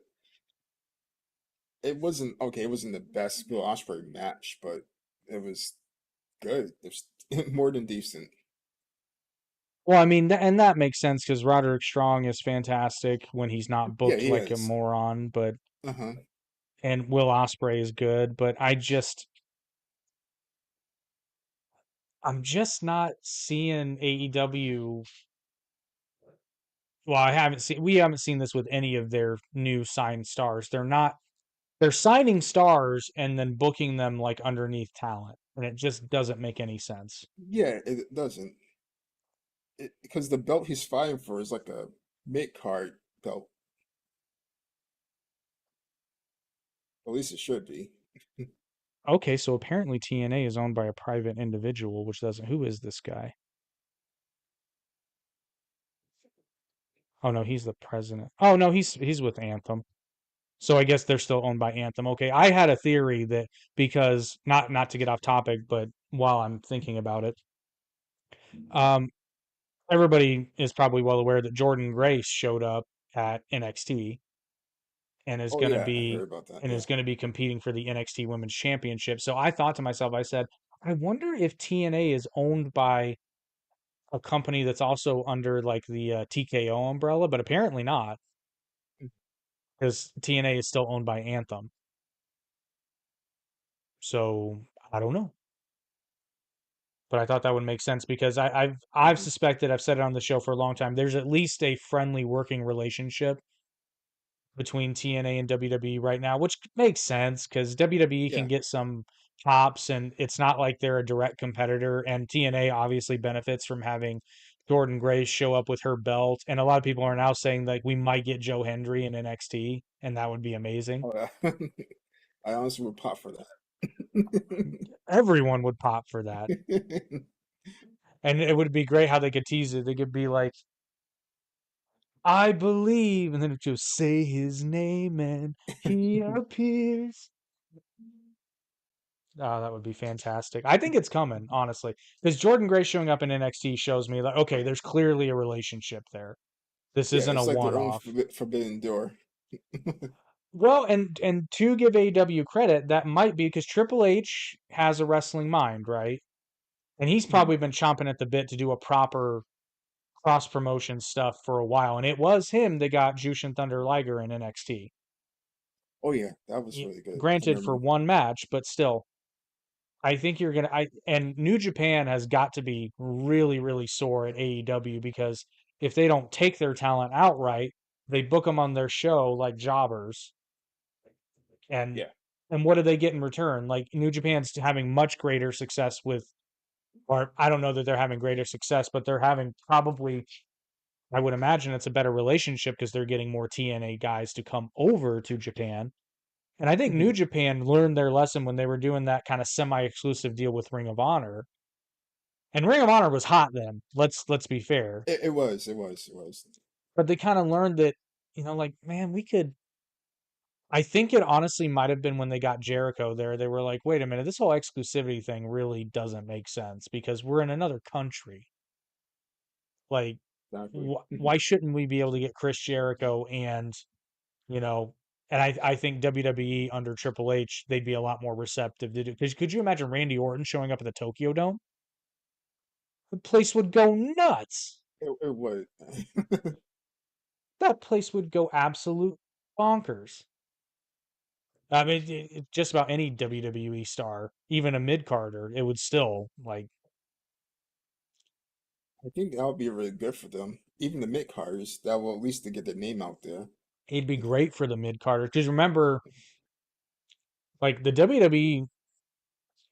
Speaker 2: It wasn't okay. It wasn't the best Will Ospreay match, but it was good. It was more than decent.
Speaker 3: Well, I mean, and that makes sense because Roderick Strong is fantastic when he's not
Speaker 2: Yeah,
Speaker 3: booked
Speaker 2: he
Speaker 3: like a
Speaker 2: is.
Speaker 3: moron, but
Speaker 2: Uh-huh.
Speaker 3: and Will Ospreay is good, but I'm just not seeing AEW. Well, we haven't seen this with any of their new signed stars. They're signing stars and then booking them like underneath talent, and it just doesn't make any sense.
Speaker 2: Yeah, it doesn't. Because the belt he's fighting for is like a mid-card belt. At least it should be.
Speaker 3: Okay, so apparently TNA is owned by a private individual, which doesn't. Who is this guy? Oh no, he's the president. Oh no, he's with Anthem. So I guess they're still owned by Anthem. Okay, I had a theory that because not to get off topic, but while I'm thinking about it, um, everybody is probably well aware that Jordan Grace showed up at NXT and is
Speaker 2: Oh
Speaker 3: going to
Speaker 2: yeah, I heard
Speaker 3: be
Speaker 2: about that. Yeah.
Speaker 3: competing for the NXT Women's Championship. So I thought to myself, I said, I wonder if TNA is owned by a company that's also under like the TKO umbrella, but apparently not, because TNA is still owned by Anthem. So I don't know, but I thought that would make sense because I've
Speaker 2: Mhm.
Speaker 3: suspected, I've said it on the show for a long time. There's at least a friendly working relationship between TNA and WWE right now, which makes sense because WWE can
Speaker 2: Yeah.
Speaker 3: get some pops, and it's not like they're a direct competitor. And TNA obviously benefits from having Jordan Grace show up with her belt, and a lot of people are now saying like we might get Joe Hendry in NXT, and that would be amazing.
Speaker 2: Oh yeah. I honestly would pop for that.
Speaker 3: Everyone would pop for that. And it would be great how they could tease it. They could be like, I believe, and then it just say his name and he appears. Oh, that would be fantastic. I think it's coming, honestly. Because Jordan Grace showing up in NXT shows me that, okay, there's clearly a relationship there. This
Speaker 2: Yeah,
Speaker 3: isn't a
Speaker 2: it's like their
Speaker 3: one
Speaker 2: own
Speaker 3: off.
Speaker 2: forbidden door.
Speaker 3: Well, and to give AEW credit, that might be because Triple H has a wrestling mind, right? And he's
Speaker 2: Mhm.
Speaker 3: probably been chomping at the bit to do a proper cross promotion stuff for a while. And it was him that got Jushin Thunder Liger in NXT.
Speaker 2: Oh yeah, that was really good. I
Speaker 3: Granted, for
Speaker 2: remember.
Speaker 3: one match, but still, I think you're gonna. And New Japan has got to be really, really sore at AEW because if they don't take their talent outright, they book them on their show like jobbers, and
Speaker 2: Yeah.
Speaker 3: what do they get in return? Like New Japan's having much greater success with, or I don't know that they're having greater success, but they're having probably. I would imagine it's a better relationship because they're getting more TNA guys to come over to Japan. And I think New
Speaker 2: Hmm.
Speaker 3: Japan learned their lesson when they were doing that kind of semi-exclusive deal with Ring of Honor. And Ring of Honor was hot then. Let's be fair.
Speaker 2: It was. It was. It was.
Speaker 3: But they kind of learned that, like, man, we could. I think it honestly might have been when they got Jericho there. They were like, wait a minute, this whole exclusivity thing really doesn't make sense because we're in another country. Like,
Speaker 2: Exactly.
Speaker 3: why shouldn't we be able to get Chris Jericho and, you know, and I think WWE under Triple H, they'd be a lot more receptive to do. Because could you imagine Randy Orton showing up at the Tokyo Dome? The place would go nuts.
Speaker 2: It was.
Speaker 3: That place would go absolute bonkers. I mean, just about any WWE star, even a mid Carter, it would still like
Speaker 2: I think that would be really good for them. Even the mid carders, that will at least to get their name out there.
Speaker 3: it'd be great for the mid Carter. Because remember, like the WWE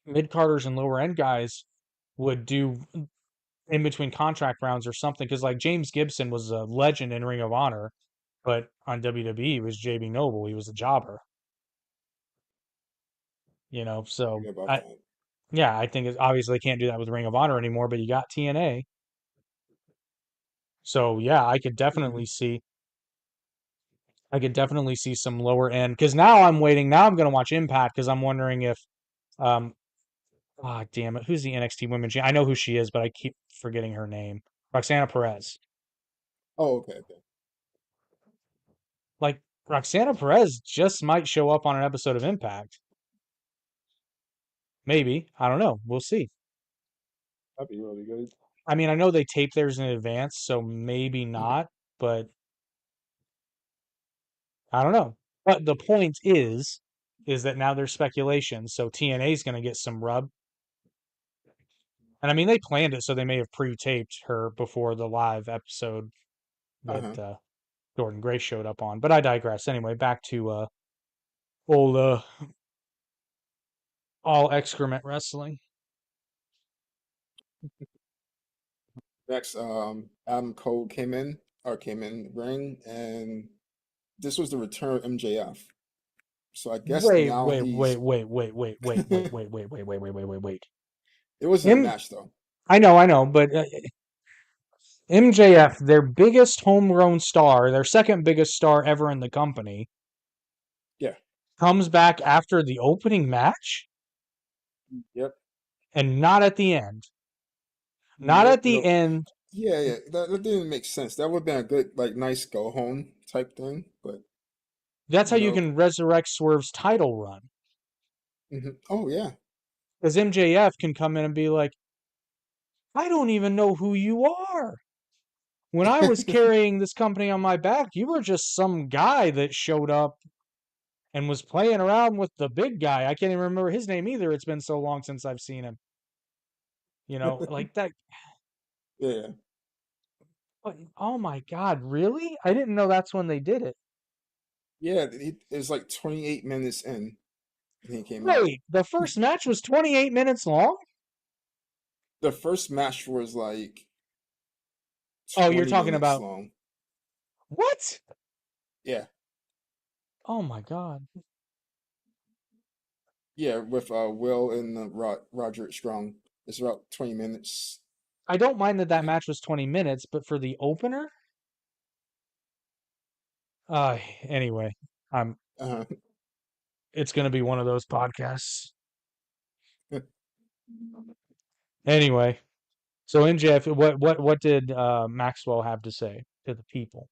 Speaker 3: mid Carters and lower end guys would do in between contract rounds or something. Because like James Gibson was a legend in Ring of Honor, but on WWE it was JB Noble. He was a jobber, So
Speaker 2: Forget about
Speaker 3: I
Speaker 2: that.
Speaker 3: yeah, I think it's obviously they can't do that with Ring of Honor anymore. But you got TNA, so yeah,
Speaker 2: Hmm.
Speaker 3: I could definitely see some lower end because now I'm waiting. Now I'm gonna watch Impact because I'm wondering if um damn it, who's the NXT Women I know who she is, but I keep forgetting her name. Roxana Perez.
Speaker 2: Oh, okay, okay.
Speaker 3: Like Roxana Perez just might show up on an episode of Impact. Maybe. I don't know. We'll see.
Speaker 2: That'd be really good.
Speaker 3: I mean, I know they tape theirs in advance, so maybe
Speaker 2: Mhm.
Speaker 3: not, but I don't know. But the point is that now there's speculation, so TNA's going to get some rub. And I mean, they planned it, so they may have pre-taped her before the live episode that
Speaker 2: Uh-huh.
Speaker 3: Jordan Grace showed up on. But I digress. Anyway, back to old all excrement wrestling.
Speaker 2: Next, Adam Cole came in ring, and this was the return of MJF. So I guess
Speaker 3: Wait,
Speaker 2: now
Speaker 3: wait, wait,
Speaker 2: he's.
Speaker 3: wait, wait, wait, wait, wait,
Speaker 2: It
Speaker 3: wait, wait, wait, wait, wait, wait, wait, wait.
Speaker 2: wasn't a
Speaker 3: M,
Speaker 2: match though.
Speaker 3: I know, but MJF, their biggest homegrown star, their second biggest star ever in the company,
Speaker 2: Yeah.
Speaker 3: comes back after the opening match
Speaker 2: Yep.
Speaker 3: and not at the end. Not
Speaker 2: Nope.
Speaker 3: at the
Speaker 2: Nope.
Speaker 3: end.
Speaker 2: Yeah. Yeah. That didn't make sense. That would have been a good, like, nice go home type thing. But
Speaker 3: That's how you
Speaker 2: nope.
Speaker 3: can resurrect Swerve's title run.
Speaker 2: Oh yeah.
Speaker 3: Because MJF can come in and be like, I don't even know who you are. When I was carrying this company on my back, you were just some guy that showed up and was playing around with the big guy. I can't even remember his name either. It's been so long since I've seen him. Like that.
Speaker 2: Yeah.
Speaker 3: Oh my God, really? I didn't know that's when they did it.
Speaker 2: Yeah. It was like 28 minutes in, and he came out.
Speaker 3: Wait, the first match was 28 minutes long?
Speaker 2: The first match was like
Speaker 3: Oh, you're
Speaker 2: 20
Speaker 3: talking
Speaker 2: minutes
Speaker 3: about
Speaker 2: long.
Speaker 3: what?
Speaker 2: Yeah.
Speaker 3: Oh my God.
Speaker 2: Yeah, with Will and Roderick Strong. It's about 20 minutes.
Speaker 3: I don't mind that
Speaker 2: Yeah.
Speaker 3: match was 20 minutes, but for the opener? Anyway, I'm
Speaker 2: Uh,
Speaker 3: it's going to be one of those podcasts. Anyway, so MJF, what did Maxwell have to say to the people?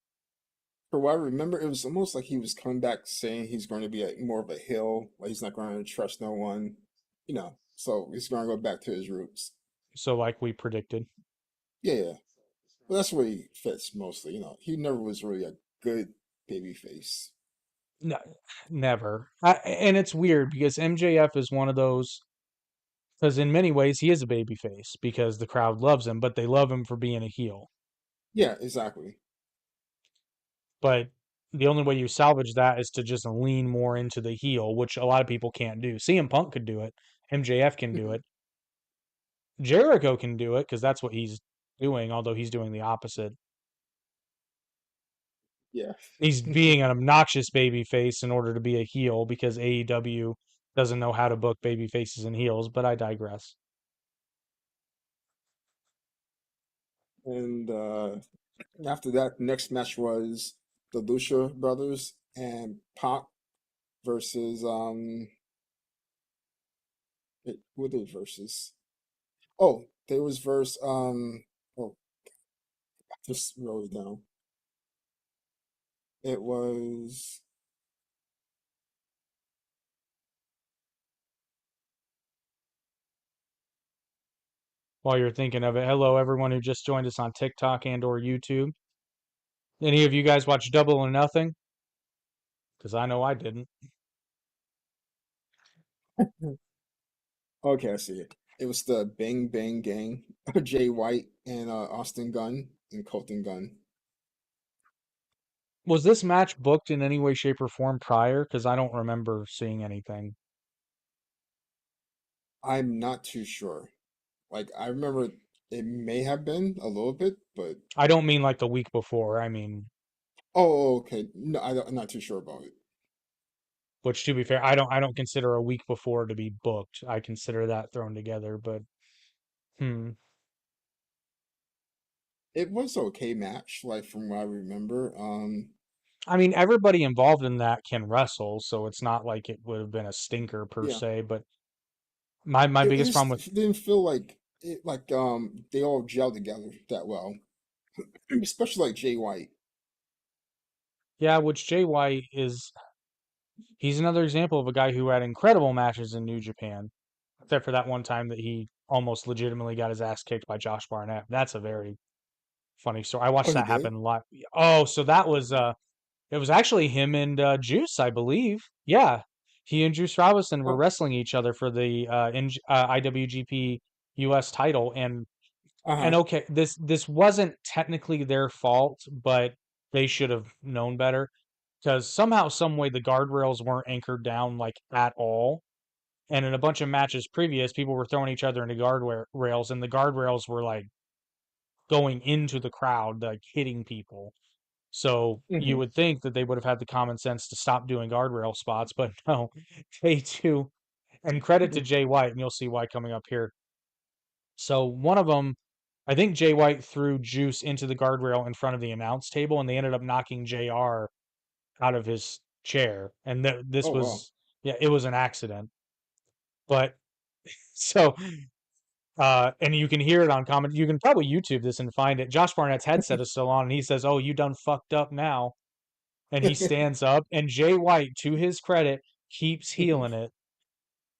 Speaker 2: for what I remember, it was almost like he was coming back saying he's going to be more of a heel, like he's not going to trust no one, so he's going to go back to his roots.
Speaker 3: So like we predicted.
Speaker 2: Yeah, yeah. Well, that's where he fits mostly. He never was really a good baby face.
Speaker 3: No, never. And it's weird because MJF is one of those because in many ways he is a baby face because the crowd loves him, but they love him for being a heel.
Speaker 2: Yeah, exactly.
Speaker 3: But the only way you salvage that is to just lean more into the heel, which a lot of people can't do. CM Punk could do it. MJF can do it. Jericho can do it because that's what he's doing, although he's doing the opposite.
Speaker 2: Yeah.
Speaker 3: He's being an obnoxious baby face in order to be a heel because AEW doesn't know how to book baby faces and heels, but I digress.
Speaker 2: And after that, the next match was the Lucha Brothers and Pac versus who they versus? Oh, they was versus oh, I just wrote it down. It was
Speaker 3: While you're thinking of it, hello everyone who just joined us on TikTok and or YouTube. Any of you guys watch Double or Nothing? Because I know I didn't.
Speaker 2: okay, I see it. It was the Bang Bang Gang, Jay White and Austin Gunn and Colton Gunn.
Speaker 3: Was this match booked in any way, shape, or form prior? Because I don't remember seeing anything.
Speaker 2: I'm not too sure. Like I remember it may have been a little bit, but
Speaker 3: I don't mean like the week before. I mean,
Speaker 2: okay. No, I'm not too sure about it.
Speaker 3: which to be fair, I don't consider a week before to be booked. I consider that thrown together, but hmm.
Speaker 2: It was okay match, like from what I remember.
Speaker 3: I mean, everybody involved in that can wrestle, so it's not like it would have been a stinker per
Speaker 2: Yeah,
Speaker 3: se. But my
Speaker 2: it
Speaker 3: biggest problem
Speaker 2: just
Speaker 3: with
Speaker 2: it didn't feel like they all gelled together that well, especially like Jay White.
Speaker 3: yeah, which Jay White is he's another example of a guy who had incredible matches in New Japan, except for that one time that he almost legitimately got his ass kicked by Josh Barnett. That's a very funny story. I watched
Speaker 2: Oh, he
Speaker 3: that
Speaker 2: did?
Speaker 3: happen live. Oh, so that was it was actually him and Juice, I believe. Yeah, he and Juice Robinson were
Speaker 2: Oh,
Speaker 3: wrestling each other for the IWGP US title, and
Speaker 2: uh-huh.
Speaker 3: okay, this wasn't technically their fault, but they should have known better because somehow, some way, the guardrails weren't anchored down like at all. And in a bunch of matches previous, people were throwing each other into guardrails, and the guardrails were like going into the crowd, like hitting people. So you
Speaker 2: Hmm.
Speaker 3: would think that they would have had the common sense to stop doing guardrail spots, but no, they do. And credit to Jay White, and you'll see why coming up here. So one of them, I think Jay White threw Juice into the guardrail in front of the announce table, and they ended up knocking JR out of his chair. And this
Speaker 2: Oh, wow.
Speaker 3: was, yeah, it was an accident. But so, and you can hear it on comment. You can probably YouTube this and find it. Josh Barnett's headset is still on, and he says, "Oh, you done fucked up now." And he stands up, and Jay White, to his credit, keeps healing it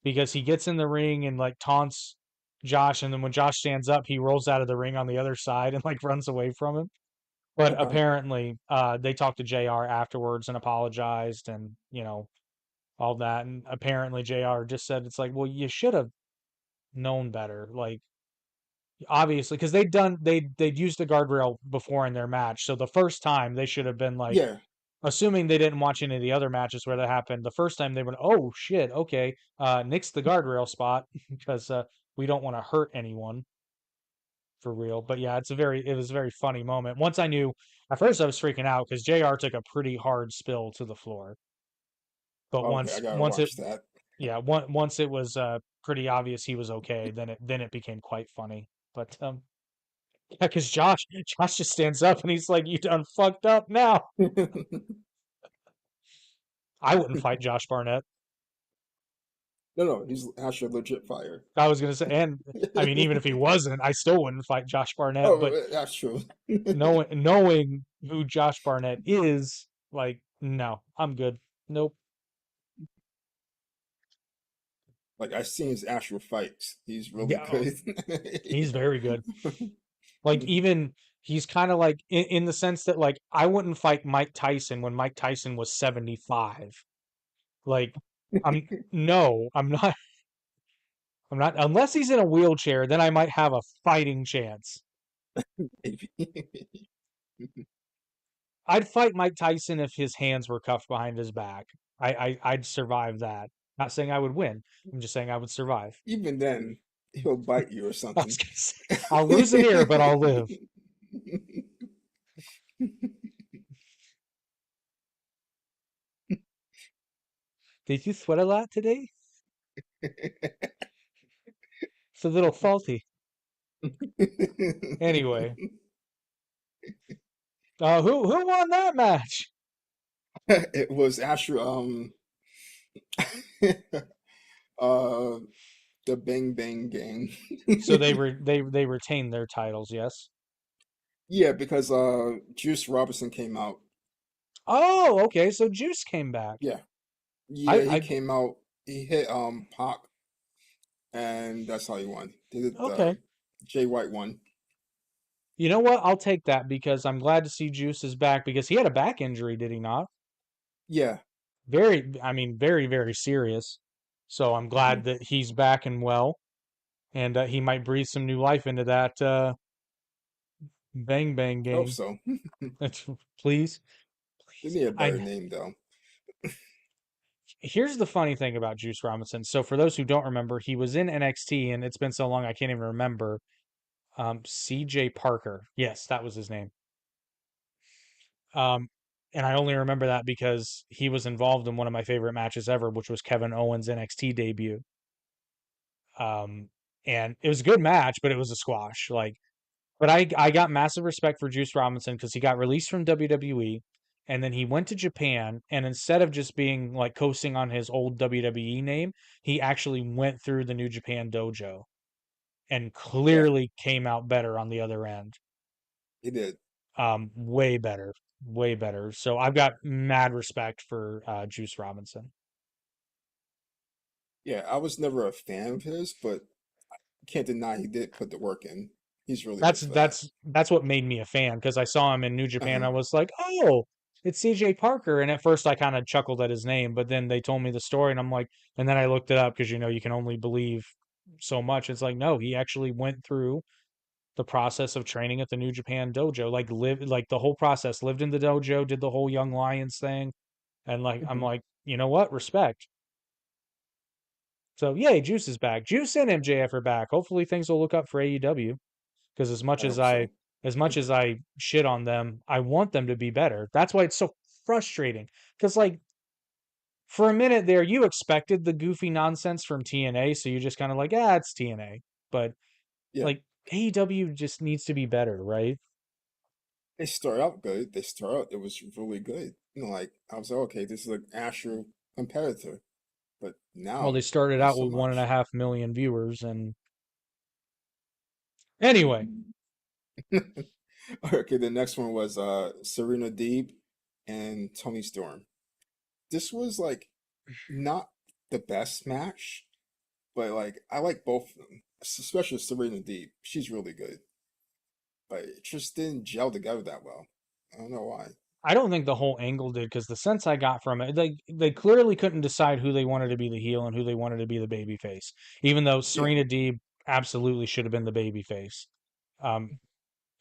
Speaker 3: because he gets in the ring and like taunts Josh, and then when Josh stands up, he rolls out of the ring on the other side and like runs away from him. But
Speaker 2: Okay.
Speaker 3: apparently, they talked to JR afterwards and apologized, and all that. And apparently, JR just said, "It's like, well, you should have known better." Like, obviously, because they'd used the guardrail before in their match, so the first time they should have been like,
Speaker 2: Yeah.
Speaker 3: assuming they didn't watch any of the other matches where that happened. The first time they went, "Oh shit, okay, nix the guardrail spot because we don't want to hurt anyone for real." But yeah, it was a very funny moment. Once I knew, at first I was freaking out because JR took a pretty hard spill to the floor. But
Speaker 2: Okay, I gotta
Speaker 3: once it
Speaker 2: watch that.
Speaker 3: yeah once it was pretty obvious he was okay, then it became quite funny. But yeah, because Josh just stands up and he's like, "You done fucked up now." I wouldn't fight Josh Barnett.
Speaker 2: No, no, he's actually legit fire.
Speaker 3: I was gonna say, and I mean, even if he wasn't, I still wouldn't fight Josh Barnett. But
Speaker 2: Oh, that's true.
Speaker 3: knowing who Josh Barnett is, like, no, I'm good. Nope,
Speaker 2: Like I've seen his actual fights. He's really
Speaker 3: yeah,
Speaker 2: good.
Speaker 3: he's very good. Like, even he's kind of like in the sense that like I wouldn't fight Mike Tyson when Mike Tyson was 75. Like, I'm no, I'm not. I'm not unless he's in a wheelchair. Then I might have a fighting chance.
Speaker 2: Maybe.
Speaker 3: I'd fight Mike Tyson if his hands were cuffed behind his back. I'd survive that. Not saying I would win. I'm just saying I would survive.
Speaker 2: Even then, he'll bite you or
Speaker 3: I was
Speaker 2: something.
Speaker 3: gonna say, I'll lose an ear, but I'll live. Did you sweat a lot today? It's a little faulty. Anyway, who won that match?
Speaker 2: It was actually uh the Bang Bang Gang.
Speaker 3: So they retained their titles, yes.
Speaker 2: Yeah, because Juice Robinson came out.
Speaker 3: Oh, okay. So Juice came back.
Speaker 2: Yeah. Yeah, he
Speaker 3: I
Speaker 2: came out. He hit Pac, and that's how he won. Did it
Speaker 3: okay.
Speaker 2: Jay White won.
Speaker 3: You know what? I'll take that because I'm glad to see Juice is back because he had a back injury, did he not?
Speaker 2: Yeah.
Speaker 3: I mean, very, very serious. So I'm
Speaker 2: Hmm.
Speaker 3: glad that he's back and well, and he might breathe some new life into that Bang Bang
Speaker 2: I hope
Speaker 3: gang.
Speaker 2: so.
Speaker 3: Please,
Speaker 2: They
Speaker 3: please.
Speaker 2: need a better name though.
Speaker 3: Here's the funny thing about Juice Robinson. So for those who don't remember, he was in NXT, and it's been so long I can't even remember. CJ Parker. Yes, that was his name. Um, and I only remember that because he was involved in one of my favorite matches ever, which was Kevin Owens' NXT debut. Um, and it was a good match, but it was a squash. Like, but I got massive respect for Juice Robinson because he got released from WWE, and then he went to Japan, and instead of just being like coasting on his old WWE name, he actually went through the New Japan dojo and
Speaker 2: Yeah,
Speaker 3: clearly came out better on the other end.
Speaker 2: he did.
Speaker 3: Way better, way better. So I've got mad respect for Juice Robinson.
Speaker 2: Yeah, I was never a fan of his, but can't deny he did put the work in. He's really
Speaker 3: That's
Speaker 2: good for that.
Speaker 3: that's that's what made me a fan because I saw him in New Japan.
Speaker 2: Uh-huh.
Speaker 3: I was like, oh, it's CJ Parker. And at first I kind of chuckled at his name, but then they told me the story, and I'm like, and then I looked it up because you can only believe so much. It's like, no, he actually went through the process of training at the New Japan dojo, like lived like the whole process, lived in the dojo, did the whole Young Lions thing, and like I'm
Speaker 2: Hmm.
Speaker 3: like, you know what, respect. So yay, Juice is back. Juice and MJF are back. Hopefully things will look up for AEW because
Speaker 2: I hope so.
Speaker 3: as much as I shit on them, I want them to be better. That's why it's so frustrating. Because like for a minute there, you expected the goofy nonsense from TNA, so you're just kind of like, ah, it's TNA. But
Speaker 2: Yeah,
Speaker 3: like AEW just needs to be better, right?
Speaker 2: they start out good. They start out, it was really good. Like I was like, okay, this is an actual competitor. But
Speaker 3: Well,
Speaker 2: now,
Speaker 3: they started
Speaker 2: not
Speaker 3: out
Speaker 2: so
Speaker 3: with one and a
Speaker 2: much.
Speaker 3: half million viewers, and anyway,
Speaker 2: Okay, the next one was Serena Deeb and Tony Storm. This was like not the best match, but like I like both of them, especially Serena Deeb. She's really good, but it just didn't gel together that well. I don't know why.
Speaker 3: I don't think the whole angle did because the sense I got from it, they clearly couldn't decide who they wanted to be the heel and who they wanted to be the baby face, even though
Speaker 2: Yeah,
Speaker 3: Serena Deeb absolutely should have been the baby face. Um,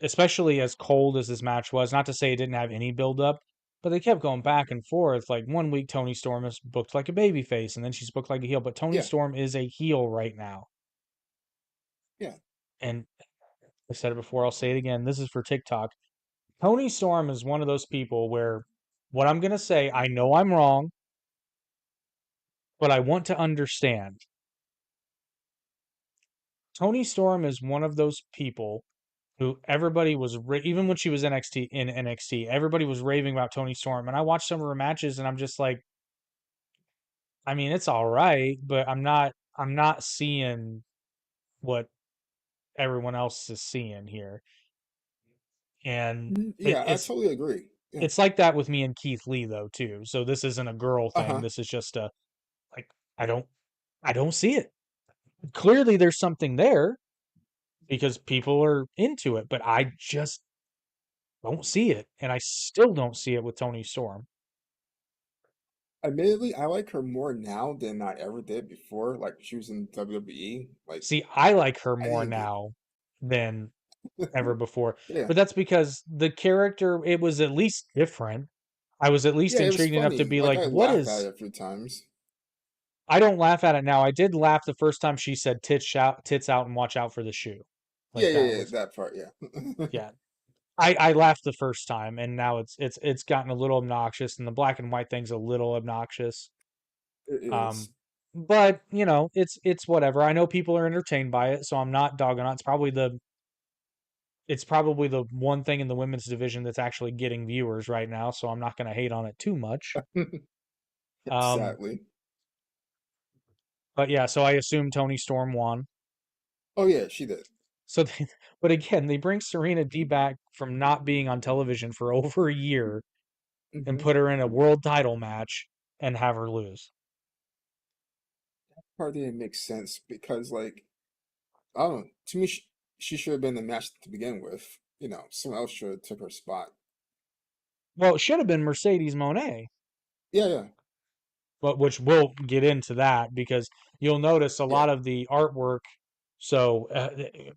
Speaker 3: Especially as cold as this match was, not to say it didn't have any build up, but they kept going back and forth. Like one week Tony Storm is booked like a baby face and then she's booked like a heel, but Tony
Speaker 2: yeah,
Speaker 3: Storm is a heel right now.
Speaker 2: yeah.
Speaker 3: And I said it before, I'll say it again. This is for TikTok. Tony Storm is one of those people where what I'm going to say, I know I'm wrong, but I want to understand. Tony Storm is one of those people who everybody was even when she was NXT, everybody was raving about Tony Storm, and I watched some of her matches, and I'm just like, I mean, it's all right, but I'm not seeing what everyone else is seeing here, and
Speaker 2: Yeah, I totally agree. Yeah.
Speaker 3: it's like that with me and Keith Lee though too. So this isn't a girl thing.
Speaker 2: Uh-huh.
Speaker 3: This is just a like I don't I don't see it. Clearly, there's something there because people are into it, but I just don't see it, and I still don't see it with Tony Storm.
Speaker 2: Admittedly, I like her more now than I ever did before. Like she was in WWE. Like
Speaker 3: See, I like her
Speaker 2: I
Speaker 3: more
Speaker 2: didn't get.
Speaker 3: now than ever before,
Speaker 2: Yeah,
Speaker 3: but that's because the character, it was at least different. I was at least
Speaker 2: yeah, it was
Speaker 3: intrigued enough to
Speaker 2: funny.
Speaker 3: be
Speaker 2: Like
Speaker 3: like,
Speaker 2: I
Speaker 3: what
Speaker 2: laughed at
Speaker 3: is.
Speaker 2: it a few times.
Speaker 3: I don't laugh at it now. I did laugh the first time she said tits out, and watch out for the shoe.
Speaker 2: Yeah,
Speaker 3: Like
Speaker 2: yeah,
Speaker 3: that
Speaker 2: yeah.
Speaker 3: was,
Speaker 2: That part. Yeah,
Speaker 3: yeah. I laughed the first time, and now it's gotten a little obnoxious, and the black and white thing's a little obnoxious.
Speaker 2: it
Speaker 3: Um,
Speaker 2: is.
Speaker 3: but it's whatever. I know people are entertained by it, so I'm not dogging on it. It's probably the one thing in the women's division that's actually getting viewers right now, so I'm not going to hate on it too much. Um,
Speaker 2: Sadly.
Speaker 3: but yeah, so I assume Tony Storm won.
Speaker 2: Oh yeah, she did.
Speaker 3: So, but again, they bring Serena D back from not being on television for over a year and
Speaker 2: Hmm.
Speaker 3: put her in a world title match and have her lose.
Speaker 2: Part didn't make sense because like I don't know. To me, she should have been the match to begin with. Someone else should have took her spot.
Speaker 3: Well, it should have been Mercedes Monet,
Speaker 2: Yeah, yeah,
Speaker 3: but which we'll get into that because you'll notice a
Speaker 2: yeah.
Speaker 3: lot of the artwork. So,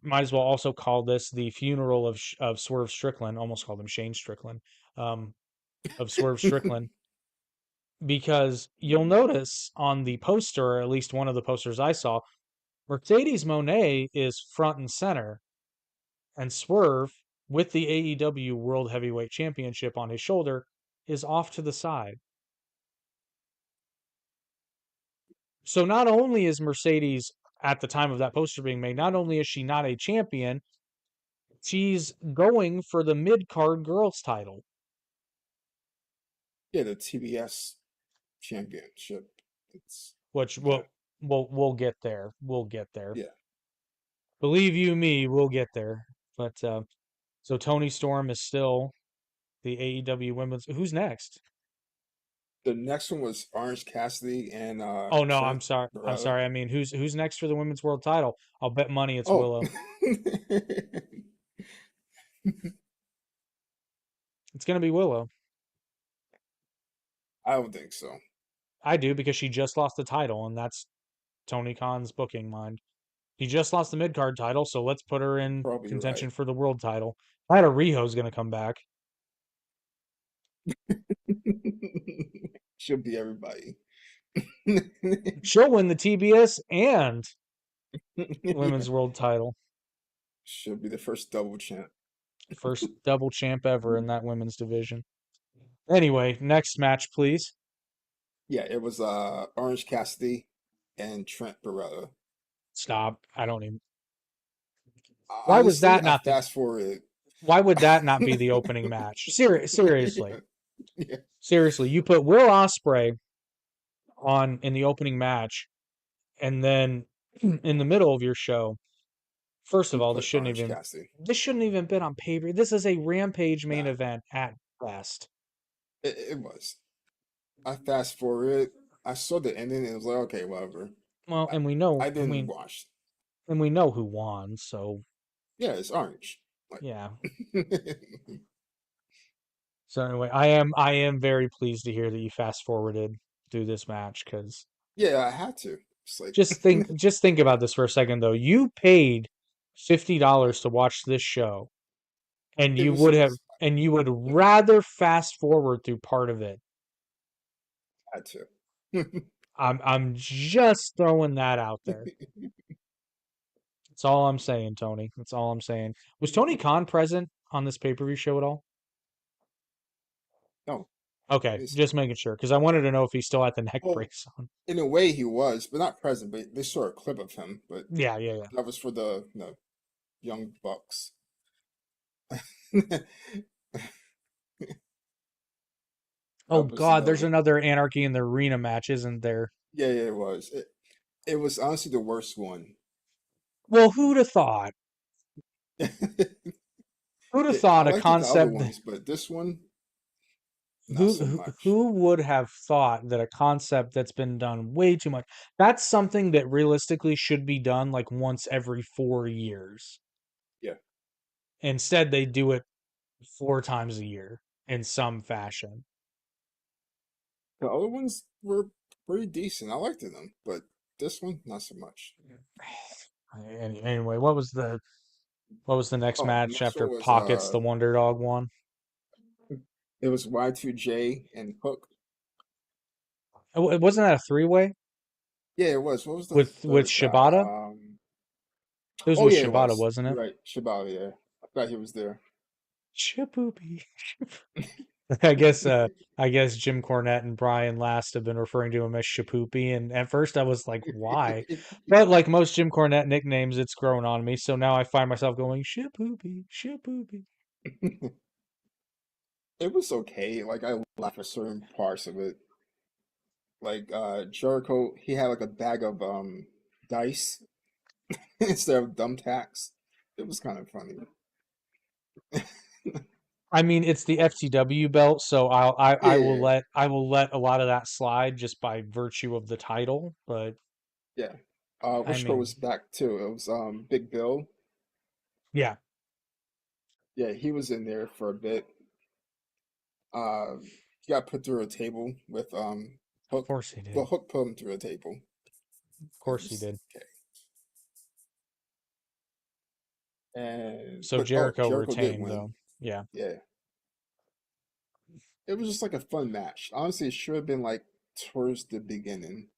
Speaker 3: might as well also call this the funeral of Swerve Strickland. Almost called him Shane Strickland, um, of Swerve Strickland, because you'll notice on the poster, or at least one of the posters I saw, Mercedes Monet is front and center, and Swerve, with the AEW World Heavyweight Championship on his shoulder, is off to the side. So not only is Mercedes, at the time of that poster being made, not only is she not a champion, she's going for the mid card girls title,
Speaker 2: Yeah, the TBS championship. It's
Speaker 3: which
Speaker 2: yeah,
Speaker 3: we'll get there. We'll get there.
Speaker 2: yeah.
Speaker 3: Believe you me, we'll get there. But so Tony Storm is still the AEW Women's. Who's next?
Speaker 2: The next one was Orange Cassidy and
Speaker 3: Oh no, I'm
Speaker 2: Trent
Speaker 3: sorry. I'm
Speaker 2: Beretta.
Speaker 3: sorry. I mean, who's next for the women's world title? I'll bet money it's
Speaker 2: Oh,
Speaker 3: Willow. It's gonna be Willow.
Speaker 2: I don't think so.
Speaker 3: I do because she just lost the title, and that's Tony Khan's booking mind. He just lost the mid card title, so let's put her in
Speaker 2: Probably right.
Speaker 3: contention for the world title. Ida Riho's gonna come back.
Speaker 2: She'll be everybody.
Speaker 3: She'll win the TBS and
Speaker 2: Yeah.
Speaker 3: women's world title.
Speaker 2: She'll be the first double champ.
Speaker 3: First double champ ever in that women's division. Anyway, next match, please.
Speaker 2: Yeah, it was Orange Cassidy and Trent Beretta.
Speaker 3: Stop. I don't even. Why was
Speaker 2: Honestly,
Speaker 3: that
Speaker 2: I
Speaker 3: not the?
Speaker 2: fast forwarded.
Speaker 3: Why would that not be the opening match? Seriously,
Speaker 2: Yeah,
Speaker 3: seriously. You put Will Ospreay on in the opening match, and then in the middle of your show. First of
Speaker 2: you
Speaker 3: all,
Speaker 2: put Orange Cassidy.
Speaker 3: this shouldn't even been on pay per. This is a Rampage main
Speaker 2: Nah,
Speaker 3: event at best.
Speaker 2: it was. I fast forwarded. I saw the ending and it was like, okay, whatever.
Speaker 3: Well,
Speaker 2: I,
Speaker 3: and we know,
Speaker 2: I didn't watch.
Speaker 3: and we know who won. So
Speaker 2: Yeah, it's Orange. Like,
Speaker 3: yeah. So anyway, I am very pleased to hear that you fast forwarded through this match because
Speaker 2: yeah, I had to. It's like
Speaker 3: just think about this for a second though. You paid $50 to watch this show, and
Speaker 2: it was.
Speaker 3: you would rather fast forward through part of it.
Speaker 2: I had to.
Speaker 3: I'm just throwing that out there. That's all I'm saying, Tony. That's all I'm saying. Was Tony Khan present on this pay-per-view show at all?
Speaker 2: No,
Speaker 3: Okay,
Speaker 2: it's
Speaker 3: just making sure because I wanted to know if he still had the neck
Speaker 2: well,
Speaker 3: brace on.
Speaker 2: in a way he was, but not present. But they saw a clip of him. But
Speaker 3: Yeah, yeah, yeah.
Speaker 2: that was for the young bucks.
Speaker 3: Oh
Speaker 2: That was
Speaker 3: God, there's
Speaker 2: annoying.
Speaker 3: another Anarchy in the Arena match, isn't there?
Speaker 2: Yeah, yeah, it was. It was honestly the worst one.
Speaker 3: Well, who'd have thought? Who'd have
Speaker 2: I
Speaker 3: thought a
Speaker 2: liked the other
Speaker 3: concept?
Speaker 2: ones, but this one, not
Speaker 3: Who,
Speaker 2: so
Speaker 3: who
Speaker 2: much.
Speaker 3: who would have thought that a concept that's been done way too much? That's something that realistically should be done like once every 4 years.
Speaker 2: Yeah,
Speaker 3: Instead, they do it 4 times a year in some fashion.
Speaker 2: the other ones were pretty decent. I liked them, but this one, not so much.
Speaker 3: Anyway, what was the next
Speaker 2: Oh,
Speaker 3: match
Speaker 2: next one
Speaker 3: after
Speaker 2: was
Speaker 3: Pockets the Wonder Dog won?
Speaker 2: it was Y2J and Hook.
Speaker 3: Wasn't that a three-way
Speaker 2: Yeah, it was. What was the
Speaker 3: with
Speaker 2: third guy?
Speaker 3: Shibata? It was
Speaker 2: Oh
Speaker 3: with
Speaker 2: yeah, it
Speaker 3: Shibata,
Speaker 2: was.
Speaker 3: wasn't it?
Speaker 2: You're right, Shibata. Yeah, I forgot he was there.
Speaker 3: Shaboopy. I guess Jim Cornette and Brian Last have been referring to him as Shapoopy, and at first I was like, why? But like most Jim Cornette nicknames, it's grown on me, so now I find myself going Shapoopy, Shapoopy.
Speaker 2: It was okay. Like I laughed at certain parts of it. Like Jericho, he had like a bag of dice instead of thumbtacks. It was kind of funny.
Speaker 3: I mean, it's the FTW belt, so I will
Speaker 2: Yeah,
Speaker 3: let a lot of that slide just by virtue of the title, but
Speaker 2: yeah.
Speaker 3: I
Speaker 2: Which girl
Speaker 3: mean,
Speaker 2: was back too? It was Big Bill.
Speaker 3: yeah,
Speaker 2: Yeah, he was in there for a bit. He got put through a table with
Speaker 3: of
Speaker 2: Hook.
Speaker 3: course he
Speaker 2: Well,
Speaker 3: did.
Speaker 2: Hook put him through a table.
Speaker 3: Of
Speaker 2: It
Speaker 3: course he
Speaker 2: was
Speaker 3: did.
Speaker 2: okay. And
Speaker 3: So
Speaker 2: but oh,
Speaker 3: Jericho
Speaker 2: Jericho did
Speaker 3: retained
Speaker 2: win.
Speaker 3: though. Yeah.
Speaker 2: Yeah, it was just like a fun match. Honestly, it should have been like towards the beginning,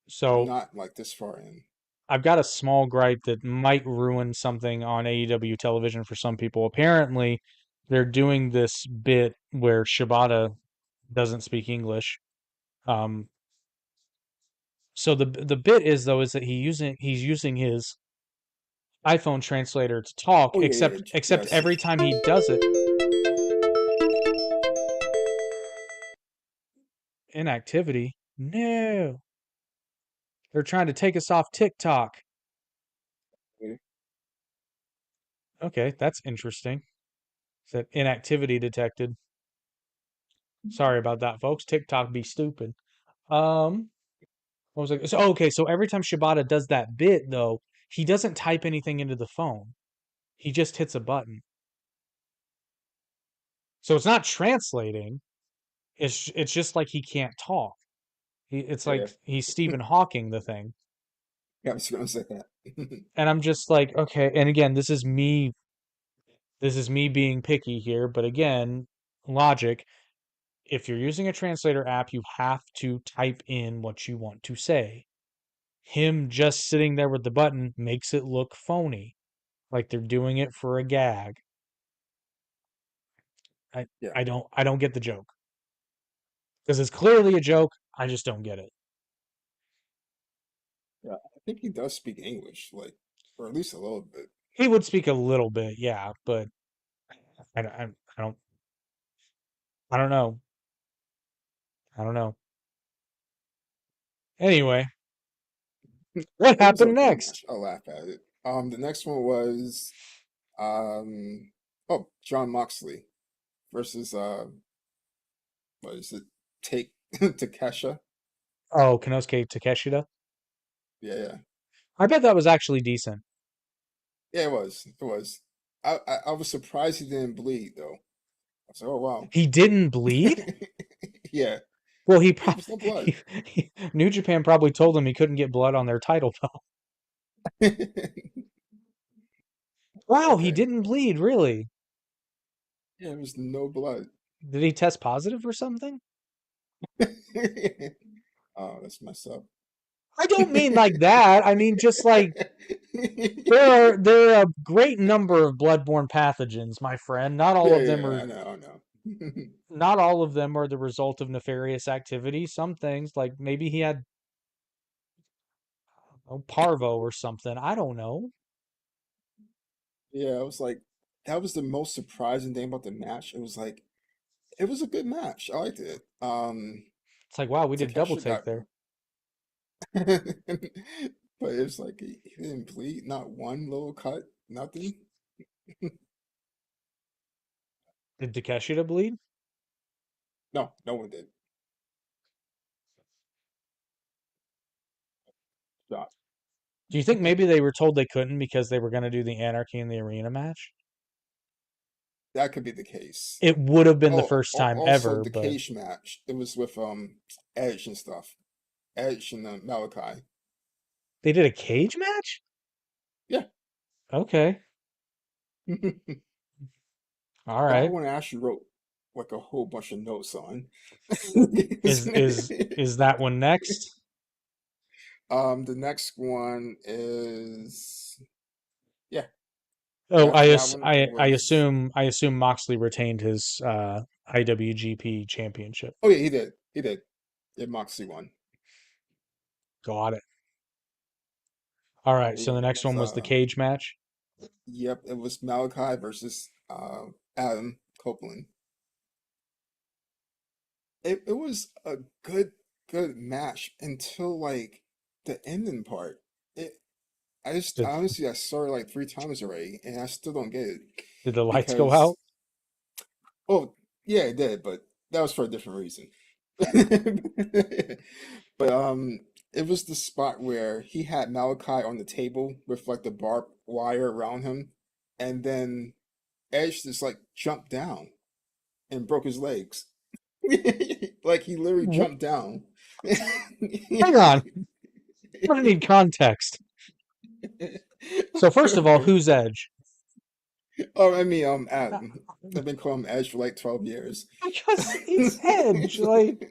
Speaker 3: So
Speaker 2: not like this far in.
Speaker 3: I've got a small gripe that might ruin something on AEW television for some people. Apparently, they're doing this bit where Shibata doesn't speak English. Um, so the bit is though is that he's using his iPhone translator to talk,
Speaker 2: Oh yeah, yeah,
Speaker 3: except
Speaker 2: yes.
Speaker 3: every time he does it, inactivity. No, they're trying to take us off TikTok. Okay, that's interesting. That inactivity detected. Sorry about that, folks. TikTok be stupid. Um, what was it? So okay, so every time Shibata does that bit though, he doesn't type anything into the phone. He just hits a button. So it's not translating. It's just like he can't talk. It's
Speaker 2: Yeah,
Speaker 3: like he's Stephen Hawking the thing.
Speaker 2: yeah, I was gonna say that.
Speaker 3: And I'm just like, okay, and again, this is me being picky here, but again, logic. If you're using a translator app, you have to type in what you want to say. Him just sitting there with the button makes it look phony, like they're doing it for a gag. I
Speaker 2: Yeah,
Speaker 3: I don't get the joke. Because it's clearly a joke, I just don't get it.
Speaker 2: yeah. I think he does speak English, like, or at least a little bit.
Speaker 3: He would speak a little bit, yeah, but I don't I don't know. I don't know. Anyway, what
Speaker 2: It was an
Speaker 3: happened
Speaker 2: okay
Speaker 3: next?
Speaker 2: match. I'll laugh at it. The next one was oh, John Moxley versus what is it? Take Takesha.
Speaker 3: Oh, Konosuke Takeshita.
Speaker 2: Yeah, yeah,
Speaker 3: I bet that was actually decent.
Speaker 2: yeah. It was. It was. I was surprised he didn't bleed though. I was like, oh wow.
Speaker 3: He didn't bleed?
Speaker 2: Yeah,
Speaker 3: Well,
Speaker 2: there was no blood.
Speaker 3: New Japan probably told him he couldn't get blood on their title belt. Wow, he
Speaker 2: Okay.
Speaker 3: didn't bleed, really.
Speaker 2: Yeah, there was no blood.
Speaker 3: Did he test positive or something?
Speaker 2: Oh, that's messed up.
Speaker 3: I don't mean like that. I mean just like there are a great number of bloodborne pathogens, my friend. Not all
Speaker 2: Yeah,
Speaker 3: of them
Speaker 2: yeah,
Speaker 3: are
Speaker 2: I know, I know.
Speaker 3: not all of them are the result of nefarious activity. Some things, like maybe he had parvo or something. I don't know.
Speaker 2: Yeah, I was like, that was the most surprising thing about the match. It was like, it was a good match. I liked it.
Speaker 3: It's like, wow, we did double
Speaker 2: Takesha
Speaker 3: take
Speaker 2: got,
Speaker 3: there.
Speaker 2: but it was like he didn't bleed, not one little cut, nothing.
Speaker 3: Did Takeshita bleed?
Speaker 2: No, no one did. Shot.
Speaker 3: Do you think maybe they were told they couldn't because they were going to do the Anarchy in the Arena match?
Speaker 2: That could be the case.
Speaker 3: It would have been the
Speaker 2: Oh,
Speaker 3: first time
Speaker 2: also
Speaker 3: ever,
Speaker 2: the
Speaker 3: but
Speaker 2: cage match. It was with Edge and stuff. Edge and Malachi.
Speaker 3: they did a cage match?
Speaker 2: Yeah.
Speaker 3: Okay. All
Speaker 2: That
Speaker 3: right.
Speaker 2: one I actually wrote like a whole bunch of notes on.
Speaker 3: Is that one next?
Speaker 2: The next one is yeah.
Speaker 3: Oh,
Speaker 2: After that one
Speaker 3: I
Speaker 2: was
Speaker 3: assume Moxley retained his IWGP championship.
Speaker 2: oh yeah, he did. He did. Yeah, Moxley won.
Speaker 3: Got it. All right,
Speaker 2: Yeah,
Speaker 3: so the
Speaker 2: it
Speaker 3: next
Speaker 2: was
Speaker 3: one was the cage match.
Speaker 2: yep, it was Malachi versus Adam Copeland. It was a good match until like the ending part. It I just
Speaker 3: Did
Speaker 2: honestly I saw it like three times already and I still don't get it
Speaker 3: did the lights go
Speaker 2: because
Speaker 3: out?
Speaker 2: oh yeah it did but that was for a different reason. But it was the spot where he had Malachi on the table with like the barbed wire around him and then Edge just like jumped down and broke his legs. Like he literally
Speaker 3: Wh-
Speaker 2: jumped down.
Speaker 3: Hang on, I'm gonna need context. So first of all,
Speaker 2: Okay.
Speaker 3: who's Edge?
Speaker 2: Oh, I mean, Adam. I've been calling him Edge for like 12 years.
Speaker 3: Because it's Edge. Like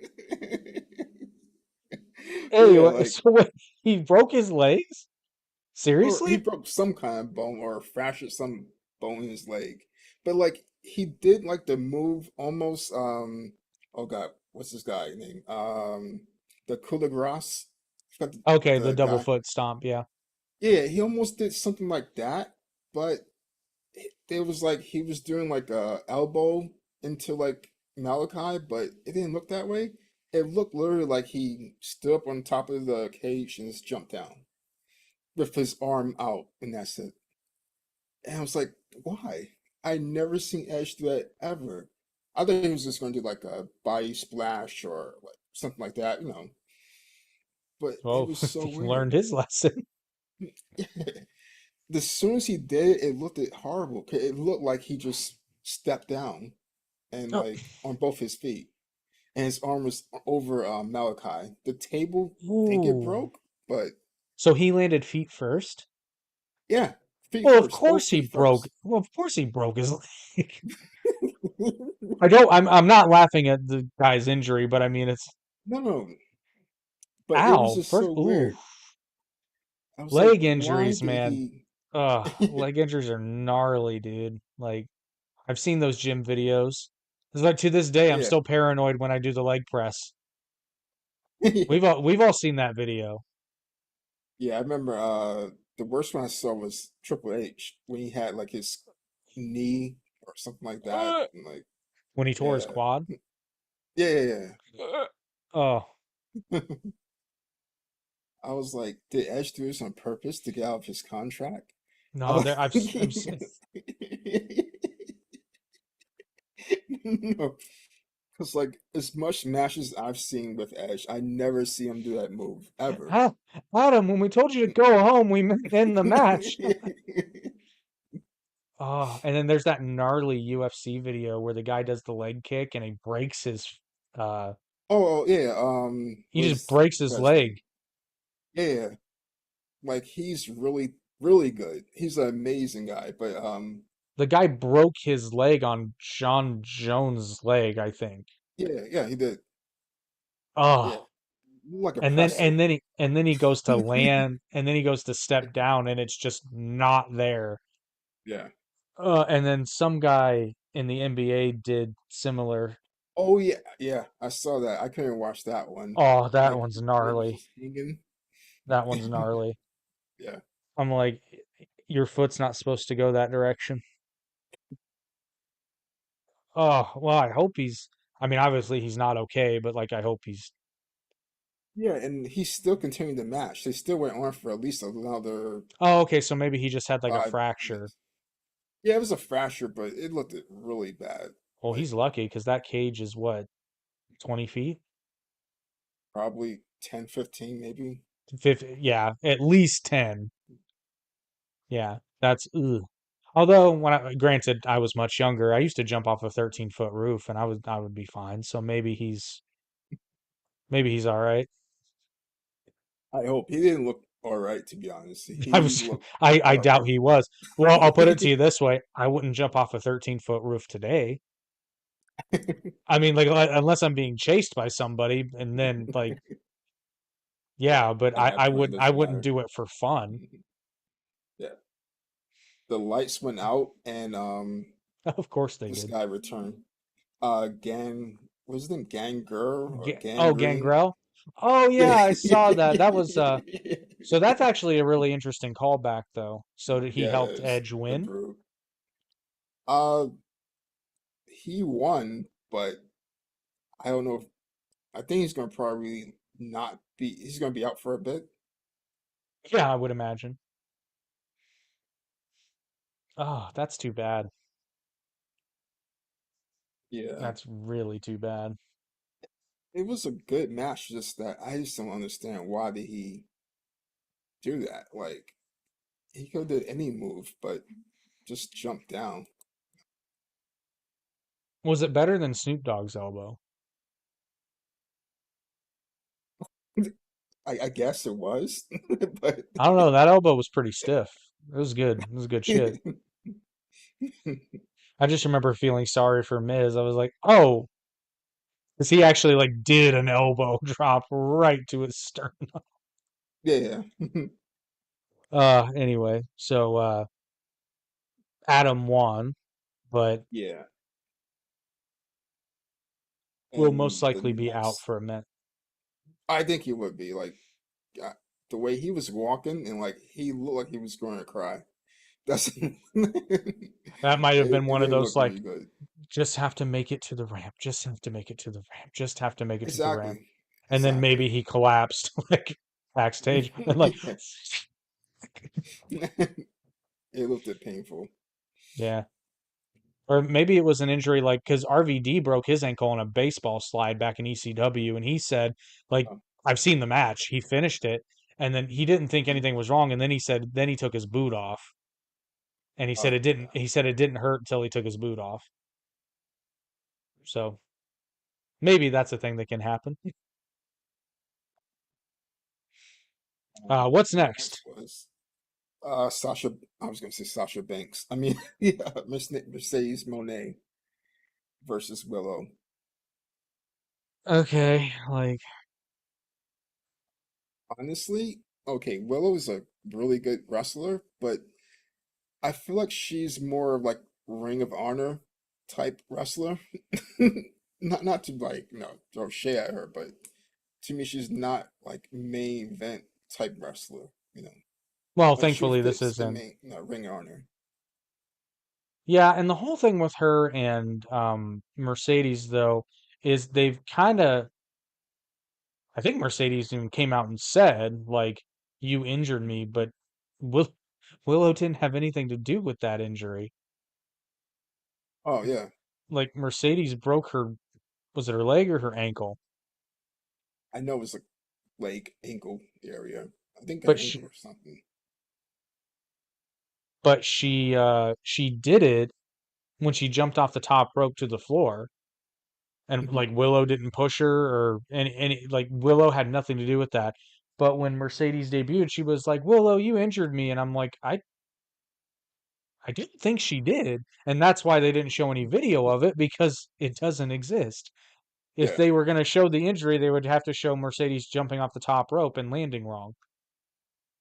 Speaker 2: But yeah,
Speaker 3: anyway,
Speaker 2: like,
Speaker 3: so wait, he broke his legs?
Speaker 2: or he
Speaker 3: Seriously?
Speaker 2: broke some kind of bone or fractured some bone in his leg. But like, he did like the move almost, oh God, what's this guy name? The coup de grace. I forgot
Speaker 3: Okay, the
Speaker 2: the
Speaker 3: double
Speaker 2: guy.
Speaker 3: foot stomp. Yeah.
Speaker 2: Yeah, he almost did something like that, but it was like he was doing like a elbow into like Malachi, but it didn't look that way. It looked literally like he stood up on top of the cage and just jumped down with his arm out, and that's it. And I was like, why? I never seen Edge do that ever. I thought he was just going to do like a body splash or like something like that, But it
Speaker 3: Oh,
Speaker 2: was so
Speaker 3: he learned
Speaker 2: weird.
Speaker 3: his lesson.
Speaker 2: As soon as he did it, it looked horrible. It looked like he just stepped down and
Speaker 3: Oh,
Speaker 2: like on both his feet, and his arm was over Malachi. The table, think it
Speaker 3: ooh.
Speaker 2: broke, but
Speaker 3: So he landed feet first?
Speaker 2: yeah, feet
Speaker 3: Well, of
Speaker 2: first, both
Speaker 3: course he
Speaker 2: feet
Speaker 3: broke.
Speaker 2: first.
Speaker 3: Well, of course he broke his leg. I don't. I'm not laughing at the guy's injury, but I mean it's
Speaker 2: No, no, but it was
Speaker 3: ow.
Speaker 2: just
Speaker 3: First,
Speaker 2: so
Speaker 3: ooh,
Speaker 2: weird. I was like,
Speaker 3: leg
Speaker 2: why
Speaker 3: injuries,
Speaker 2: did
Speaker 3: man.
Speaker 2: he?
Speaker 3: Leg injuries are gnarly, dude. Like I've seen those gym videos. It's like to this day, I'm
Speaker 2: Yeah.
Speaker 3: still paranoid when I do the leg press.
Speaker 2: Yeah,
Speaker 3: We've all seen that video.
Speaker 2: yeah, I remember the worst one I saw was Triple H when he had like his knee or something like that.
Speaker 3: Uh,
Speaker 2: And like,
Speaker 3: when he tore his
Speaker 2: yeah.
Speaker 3: quad.
Speaker 2: Yeah,
Speaker 3: Oh
Speaker 2: yeah. I was like, did Edge do this on purpose to get out of his contract? I
Speaker 3: no,
Speaker 2: was
Speaker 3: there I've seen.
Speaker 2: no, because like as much matches I've seen with Edge, I never see him do that move ever.
Speaker 3: Ah, Adam, when we told you to go home, we meant end the match. Oh, and then there's that gnarly UFC video where the guy does the leg kick and he breaks his uh
Speaker 2: Oh yeah,
Speaker 3: he
Speaker 2: what
Speaker 3: just
Speaker 2: is
Speaker 3: breaks
Speaker 2: the
Speaker 3: his
Speaker 2: guy's name?
Speaker 3: leg.
Speaker 2: Yeah, like he's really, really good. He's an amazing guy, but
Speaker 3: The guy broke his leg on John Jones' leg, I think.
Speaker 2: yeah, yeah, he did. Yeah,
Speaker 3: Oh,
Speaker 2: like a
Speaker 3: and then
Speaker 2: pretzel.
Speaker 3: he goes to land and then he goes to step down and it's just not there.
Speaker 2: Yeah.
Speaker 3: And then some guy in the NBA did similar.
Speaker 2: Oh yeah, yeah. I saw that. I couldn't watch that one.
Speaker 3: Oh, that
Speaker 2: Like
Speaker 3: one's
Speaker 2: it was
Speaker 3: gnarly.
Speaker 2: just hanging.
Speaker 3: That one's gnarly.
Speaker 2: Yeah.
Speaker 3: I'm like, your foot's not supposed to go that direction. Oh, well, I hope he's. I mean, obviously he's not okay, but like, I hope he's.
Speaker 2: Yeah, and he still continued the match. They still went on for at least another
Speaker 3: Oh, okay, so maybe he just had like a
Speaker 2: 5 minutes.
Speaker 3: fracture.
Speaker 2: Yeah, it was a fracture, but it looked really bad.
Speaker 3: Well,
Speaker 2: Like
Speaker 3: he's lucky because that cage is what, 20 feet?
Speaker 2: probably 10, 15, maybe.
Speaker 3: 50, yeah, at least 10. Yeah, that's ugh. Although granted, I was much younger. I used to jump off a 13-foot roof and I would be fine. So maybe he's all right.
Speaker 2: I hope he didn't look all right, to be honest.
Speaker 3: I
Speaker 2: He
Speaker 3: was
Speaker 2: looked
Speaker 3: I doubt
Speaker 2: horrible.
Speaker 3: he was. Well, I'll put it to you this way. I wouldn't jump off a 13-foot roof today. I mean, like unless I'm being chased by somebody, and then like yeah, but
Speaker 2: At
Speaker 3: I
Speaker 2: that
Speaker 3: I
Speaker 2: point, it
Speaker 3: would I
Speaker 2: doesn't
Speaker 3: wouldn't
Speaker 2: matter.
Speaker 3: do it for fun.
Speaker 2: Yeah. The lights went out and
Speaker 3: Of course they
Speaker 2: this
Speaker 3: did.
Speaker 2: guy returned. Gang was his name Ganger or
Speaker 3: Oh,
Speaker 2: Gangrene?
Speaker 3: Gangrel. Oh
Speaker 2: Yeah.
Speaker 3: yeah, I saw that. That was so that's actually a really interesting callback though. So did he
Speaker 2: Yeah, it
Speaker 3: helped
Speaker 2: is.
Speaker 3: Edge
Speaker 2: The
Speaker 3: win?
Speaker 2: Brood. Uh he won, but I don't know if I think he's gonna probably not be he's gonna be out for a bit.
Speaker 3: Yeah, I would imagine. Oh, that's too bad.
Speaker 2: Yeah.
Speaker 3: That's really too bad.
Speaker 2: It was a good match, just that I just don't understand why did he do that? Like he could have did any move, but just jump down.
Speaker 3: Was it better than Snoop Dogg's elbow?
Speaker 2: I guess it was, but
Speaker 3: I don't know. That elbow was pretty stiff. It was good. It was good shit. I just remember feeling sorry for Miz. I was like, oh, because he actually like did an elbow drop right to his sternum.
Speaker 2: yeah,
Speaker 3: Anyway, so Adam won, but
Speaker 2: yeah.
Speaker 3: will most
Speaker 2: And the
Speaker 3: likely be out
Speaker 2: next,
Speaker 3: for a minute.
Speaker 2: I think he would be like uh, the way he was walking, and like he looked like he was going to cry. That's it,
Speaker 3: That might have been
Speaker 2: it
Speaker 3: one of
Speaker 2: didn't
Speaker 3: those
Speaker 2: look
Speaker 3: like
Speaker 2: very good.
Speaker 3: just have to make it to the ramp, just have to make it to the ramp, just have to make it to the ramp.
Speaker 2: Exactly,
Speaker 3: And then maybe
Speaker 2: exactly.
Speaker 3: he collapsed like backstage and like
Speaker 2: Yeah. It looked painful.
Speaker 3: yeah. Or maybe it was an injury like because RVD broke his ankle on a baseball slide back in ECW, and he said, like,
Speaker 2: Oh,
Speaker 3: I've seen the match. He finished it, and then he didn't think anything was wrong, and then he said, then he took his boot off, and he said
Speaker 2: oh
Speaker 3: it didn't.
Speaker 2: yeah.
Speaker 3: He said it didn't hurt until he took his boot off. So maybe that's a thing that can happen. What's
Speaker 2: Next
Speaker 3: next?
Speaker 2: was Sasha. I was gonna say Sasha Banks. I mean, yeah, Mercedes Monet versus Willow.
Speaker 3: Okay, like,
Speaker 2: Honestly, okay, Willow is a really good wrestler, but I feel like she's more of like Ring of Honor type wrestler. Not to like throw shade at her, but to me she's not like main event type wrestler.
Speaker 3: well,
Speaker 2: Like she
Speaker 3: thankfully this
Speaker 2: fits the
Speaker 3: isn't.
Speaker 2: main Ring of Honor.
Speaker 3: Yeah, and the whole thing with her and Mercedes though is they've kind of. I think Mercedes even came out and said, like, you injured me, but Will Willow didn't have anything to do with that injury.
Speaker 2: Oh yeah,
Speaker 3: Like Mercedes broke her, was it her leg or her ankle?
Speaker 2: I know it's like leg ankle area. I think an
Speaker 3: But
Speaker 2: ankle
Speaker 3: she
Speaker 2: or something.
Speaker 3: but she did it when she jumped off the top rope to the floor. And
Speaker 2: Mhm.
Speaker 3: like Willow didn't push her or any like Willow had nothing to do with that. But when Mercedes debuted, she was like, "Willow, you injured me," and I'm like, I didn't think she did, and that's why they didn't show any video of it because it doesn't exist. If
Speaker 2: Yeah.
Speaker 3: they were going to show the injury, they would have to show Mercedes jumping off the top rope and landing wrong.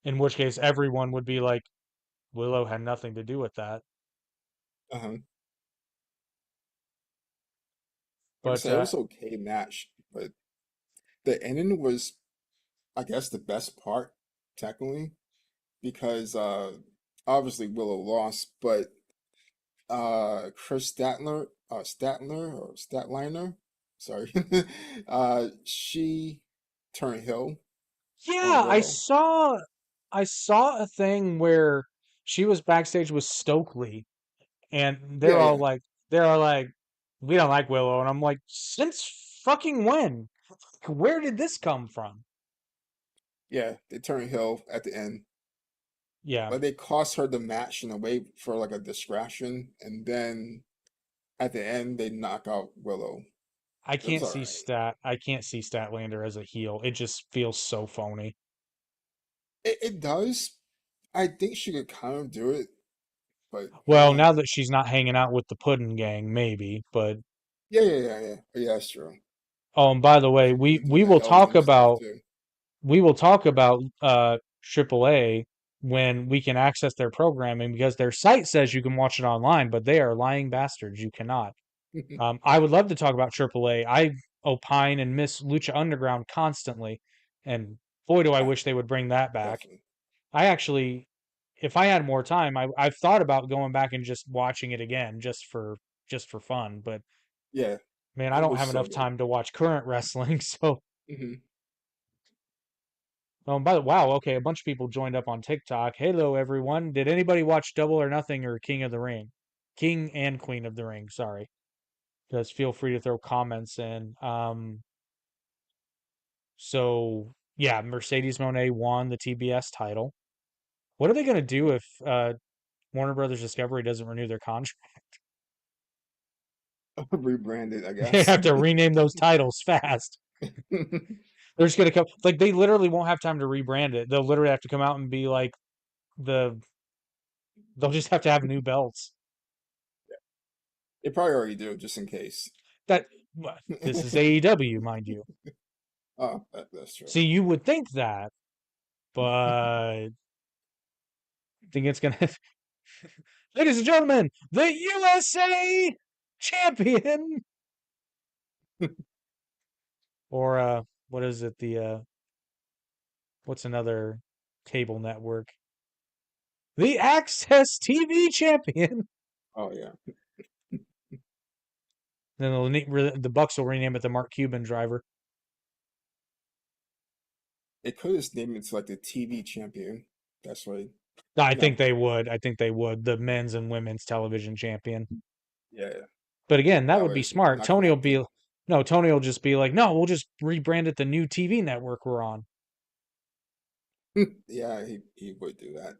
Speaker 3: In which case, everyone would be like, Willow had nothing to do with that.
Speaker 2: Uh-huh. Like I
Speaker 3: But
Speaker 2: said, it was okay match, but the ending was, I guess, the best part, technically, because obviously Willow lost, but Chris Statler or Statliner, sorry, she turned heel on
Speaker 3: yeah,
Speaker 2: Willow.
Speaker 3: I saw a thing where she was backstage with Stokely, and
Speaker 2: Yeah, yeah,
Speaker 3: they're all like, we don't like Willow, and I'm like, since fucking when? Where did this come from?
Speaker 2: yeah. They turned heel at the end.
Speaker 3: Yeah.
Speaker 2: Like they cost her the match in a way for like a distraction, and then at the end they knock out Willow. It was all right.
Speaker 3: I can't see Statlander as a heel. It just feels so phony.
Speaker 2: It does. I think she could kind of do it, but
Speaker 3: Well, now that she's not hanging out with the Puddin gang, maybe. But
Speaker 2: yeah, yeah, yeah, yeah. Yeah, that's true.
Speaker 3: oh, and by the way,
Speaker 2: She's doing the Elgin stuff too.
Speaker 3: we will talk about AAA when we can access their programming because their site says you can watch it online, but they are lying bastards. You cannot. I would love to talk about AAA. I opine and miss Lucha Underground constantly, and boy, do I
Speaker 2: Yeah,
Speaker 3: wish they would bring that back.
Speaker 2: definitely.
Speaker 3: I actually, if I had more time, I've thought about going back and just watching it again, just for fun. But
Speaker 2: Yeah,
Speaker 3: man, I
Speaker 2: it
Speaker 3: don't
Speaker 2: was
Speaker 3: have
Speaker 2: so
Speaker 3: enough
Speaker 2: good.
Speaker 3: time to watch current wrestling. So,
Speaker 2: Hmm.
Speaker 3: by the wow, okay, a bunch of people joined up on TikTok. Hello, everyone. Did anybody watch Double or Nothing or King of the Ring? King and Queen of the Ring. Sorry. Just feel free to throw comments in. So yeah, Mercedes Monet won the TBS title. What are they going to do if Warner Brothers Discovery doesn't renew their contract?
Speaker 2: Rebranded, I
Speaker 3: They
Speaker 2: guess.
Speaker 3: have to rename those titles fast. They're just gonna come like they literally won't have time to rebrand it. They'll literally have to come out and be like the they'll just have to have new belts.
Speaker 2: They probably already do, just in case.
Speaker 3: That this is AEW, mind you.
Speaker 2: Oh, that's true.
Speaker 3: See, you would think that, but I think it's gonna ladies and gentlemen, the USA champion. Or what is it? The what's another cable network? The Access TV champion.
Speaker 2: Oh yeah,
Speaker 3: Then the Bucks will rename it the Mark Cuban driver.
Speaker 2: it could have named it to like the TV champion. That's right.
Speaker 3: I
Speaker 2: No,
Speaker 3: think they would. I think they would. The men's and women's television champion.
Speaker 2: Yeah,
Speaker 3: But again, that
Speaker 2: that
Speaker 3: would be
Speaker 2: was
Speaker 3: smart.
Speaker 2: not gonna happen.
Speaker 3: Tony will just be like, no, we'll just rebrand it the new TV network we're on.
Speaker 2: Yeah, he would do that.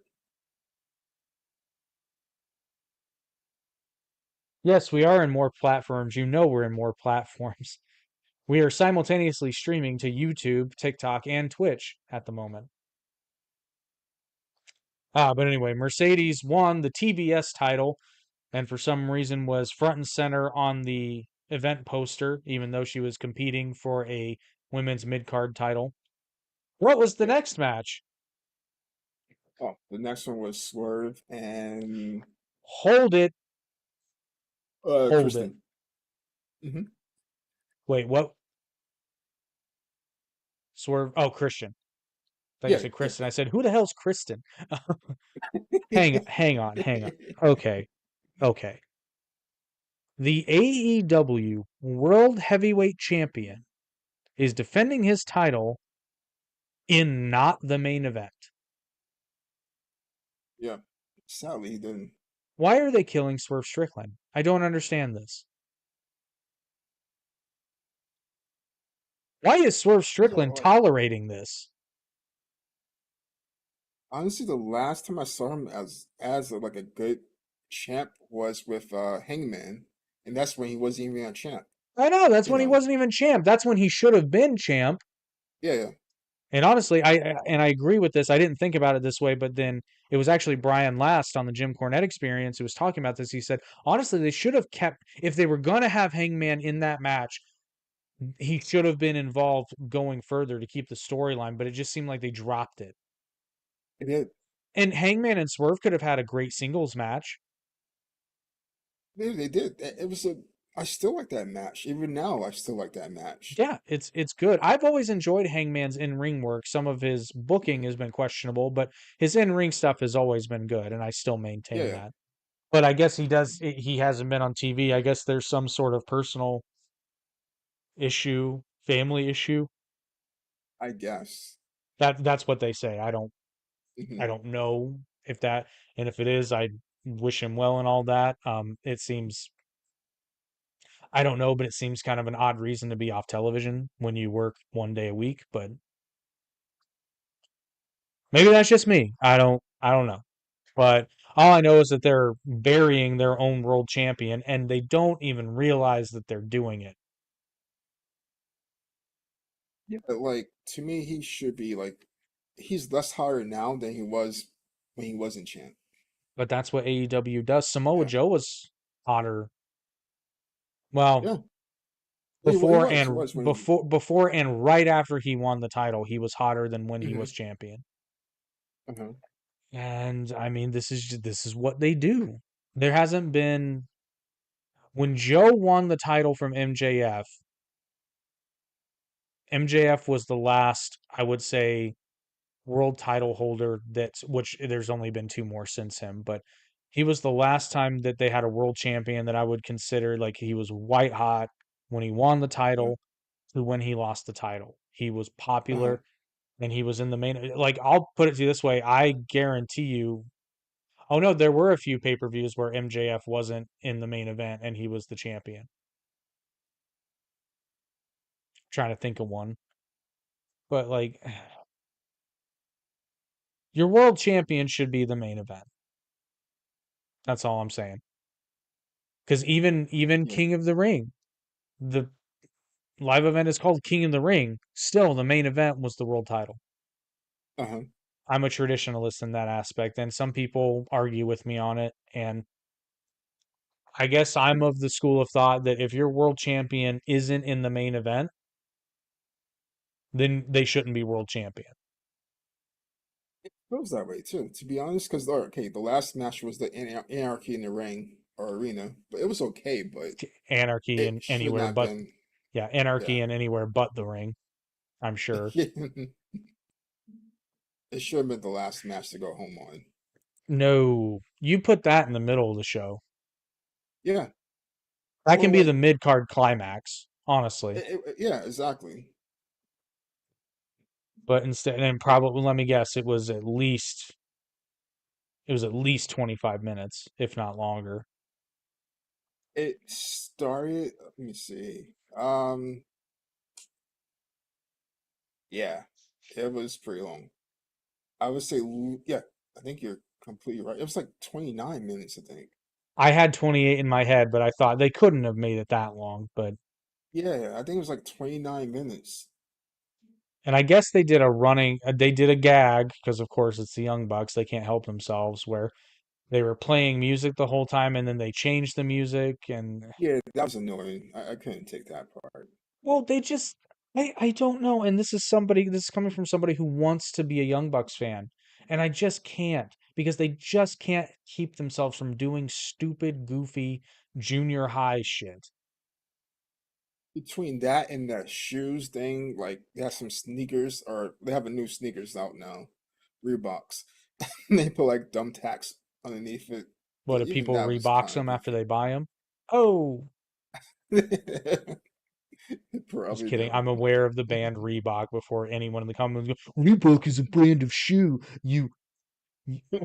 Speaker 3: Yes, we are in more platforms. You know we're in more platforms. We are simultaneously streaming to YouTube, TikTok, and Twitch at the moment. But anyway, Mercedes won the TBS title and for some reason was front and center on the event poster, even though she was competing for a women's mid card title. What was the
Speaker 2: Yeah.
Speaker 3: next match?
Speaker 2: Oh, the next one was Swerve and
Speaker 3: Hold it, hold it.
Speaker 2: Kristen. Hmm.
Speaker 3: Wait, what? Swerve. Oh, Christian. I thought you
Speaker 2: Yeah,
Speaker 3: said
Speaker 2: yeah.
Speaker 3: Kristen. I said, who the hell's Kristen? Hang on. Okay, okay. The AEW World Heavyweight Champion is defending his title in not the main event.
Speaker 2: Yeah. Sadly, he didn't.
Speaker 3: Why are they killing Swerve Strickland? I don't understand this. Why is Swerve
Speaker 2: Yeah,
Speaker 3: Strickland tolerating this?
Speaker 2: honestly, the last time I saw him as like a good champ was with Hangman, and that's when he wasn't even a champ.
Speaker 3: I know, that's
Speaker 2: You
Speaker 3: when he
Speaker 2: know.
Speaker 3: wasn't even champ. That's when he should have been champ.
Speaker 2: Yeah, yeah.
Speaker 3: And honestly, I agree with this. I didn't think about it this way, but then it was actually Brian Last on the Jim Cornette Experience who was talking about this. He said, honestly, they should have kept if they were going to have Hangman in that match, he should have been involved going further to keep the storyline, but it just seemed like they dropped it.
Speaker 2: It did.
Speaker 3: And Hangman and Swerve could have had a great singles match.
Speaker 2: They did. It was a. I still like that match. Even now, I still like that match.
Speaker 3: Yeah, it's good. I've always enjoyed Hangman's in-ring work. Some of his booking has been questionable, but his in-ring stuff has always been good, and I still
Speaker 2: Yeah,
Speaker 3: maintain
Speaker 2: yeah.
Speaker 3: that. But I guess he hasn't been on TV. I guess there's some sort of personal issue, family issue.
Speaker 2: I guess.
Speaker 3: That's what they say. I
Speaker 2: Hmm.
Speaker 3: don't know if that, and if it is, I wish him well and all that. It seems I don't know, but it seems kind of an odd reason to be off television when you work 1 day a week, but maybe that's just me. I don't know. But all I know is that they're burying their own world champion and they don't even realize that they're doing it.
Speaker 2: Yeah, but like to me, he should be like he's less harder now than he was when he wasn't champ.
Speaker 3: But that's what AEW does. Samoa
Speaker 2: Yeah,
Speaker 3: Joe was hotter. Well,
Speaker 2: yeah. He was when he.
Speaker 3: before and right after he won the title, he was hotter than when he was
Speaker 2: Hmm.
Speaker 3: champion.
Speaker 2: Uh-huh.
Speaker 3: And I mean, this is what they do. There hasn't been when Joe won the title from MJF. MJF was the last, I would say, world title holder that's which there's only been two more since him, but he was the last time that they had a world champion that I would consider like he was white hot when he won the
Speaker 2: Yeah.
Speaker 3: title to when he lost the title. He was
Speaker 2: Uh-huh.
Speaker 3: popular and he was in the main like I'll put it to you this way, I guarantee you oh no, there were a few pay-per-views where MJF wasn't in the main event and he was the champion. Trying to think of one. But like your world champion should be the main event. That's all I'm saying. Because even
Speaker 2: Yeah.
Speaker 3: King of the Ring, the live event is called King of the Ring. Still, the main event was the world title.
Speaker 2: Uh-huh.
Speaker 3: I'm a traditionalist in that aspect, and some people argue with me on it. And I guess I'm of the school of thought that if your world champion isn't in the main event, then they shouldn't be world champion.
Speaker 2: Feels that way too, to be honest. Because okay, the last match was the anarchy in the ring or arena, but it was okay. But
Speaker 3: Anarchy
Speaker 2: it
Speaker 3: in
Speaker 2: should
Speaker 3: anywhere
Speaker 2: not
Speaker 3: but
Speaker 2: been.
Speaker 3: yeah, anarchy
Speaker 2: Yeah.
Speaker 3: in anywhere but the ring. I'm sure.
Speaker 2: It should have been the last match to go home on.
Speaker 3: No, you put that in the middle of the show.
Speaker 2: Yeah.
Speaker 3: That
Speaker 2: Or
Speaker 3: can be the
Speaker 2: like.
Speaker 3: mid card climax, honestly.
Speaker 2: Yeah. Exactly.
Speaker 3: But instead, and probably let me guess, it was at least 25 minutes, if not longer.
Speaker 2: It started. Let me see. Yeah, it was pretty long. I would say, yeah, I think you're completely right. It was like 29 minutes, I think.
Speaker 3: I had 28 in my head, but I thought they couldn't have made it that long. But
Speaker 2: Yeah, I think it was like 29 minutes.
Speaker 3: and I guess they did a running, they did a gag because of course it's the Young Bucks. They can't help themselves where they were playing music the whole time and then they changed the music and
Speaker 2: Yeah, that was annoying. I couldn't take that part.
Speaker 3: well, they just I don't know. And this is coming from somebody who wants to be a Young Bucks fan. And I just can't because they just can't keep themselves from doing stupid, goofy junior high shit.
Speaker 2: Between that and that shoes thing, like they have some sneakers, or they have a new sneakers out now, Reeboks. They put like thumbtacks underneath it.
Speaker 3: What do
Speaker 2: Even
Speaker 3: people
Speaker 2: that was
Speaker 3: rebox
Speaker 2: kind of
Speaker 3: them after
Speaker 2: goofy.
Speaker 3: they buy them? Oh, just
Speaker 2: Probably
Speaker 3: kidding.
Speaker 2: do.
Speaker 3: I'm aware of the band Reebok before anyone in the comments goes, Reebok is a brand of shoe. You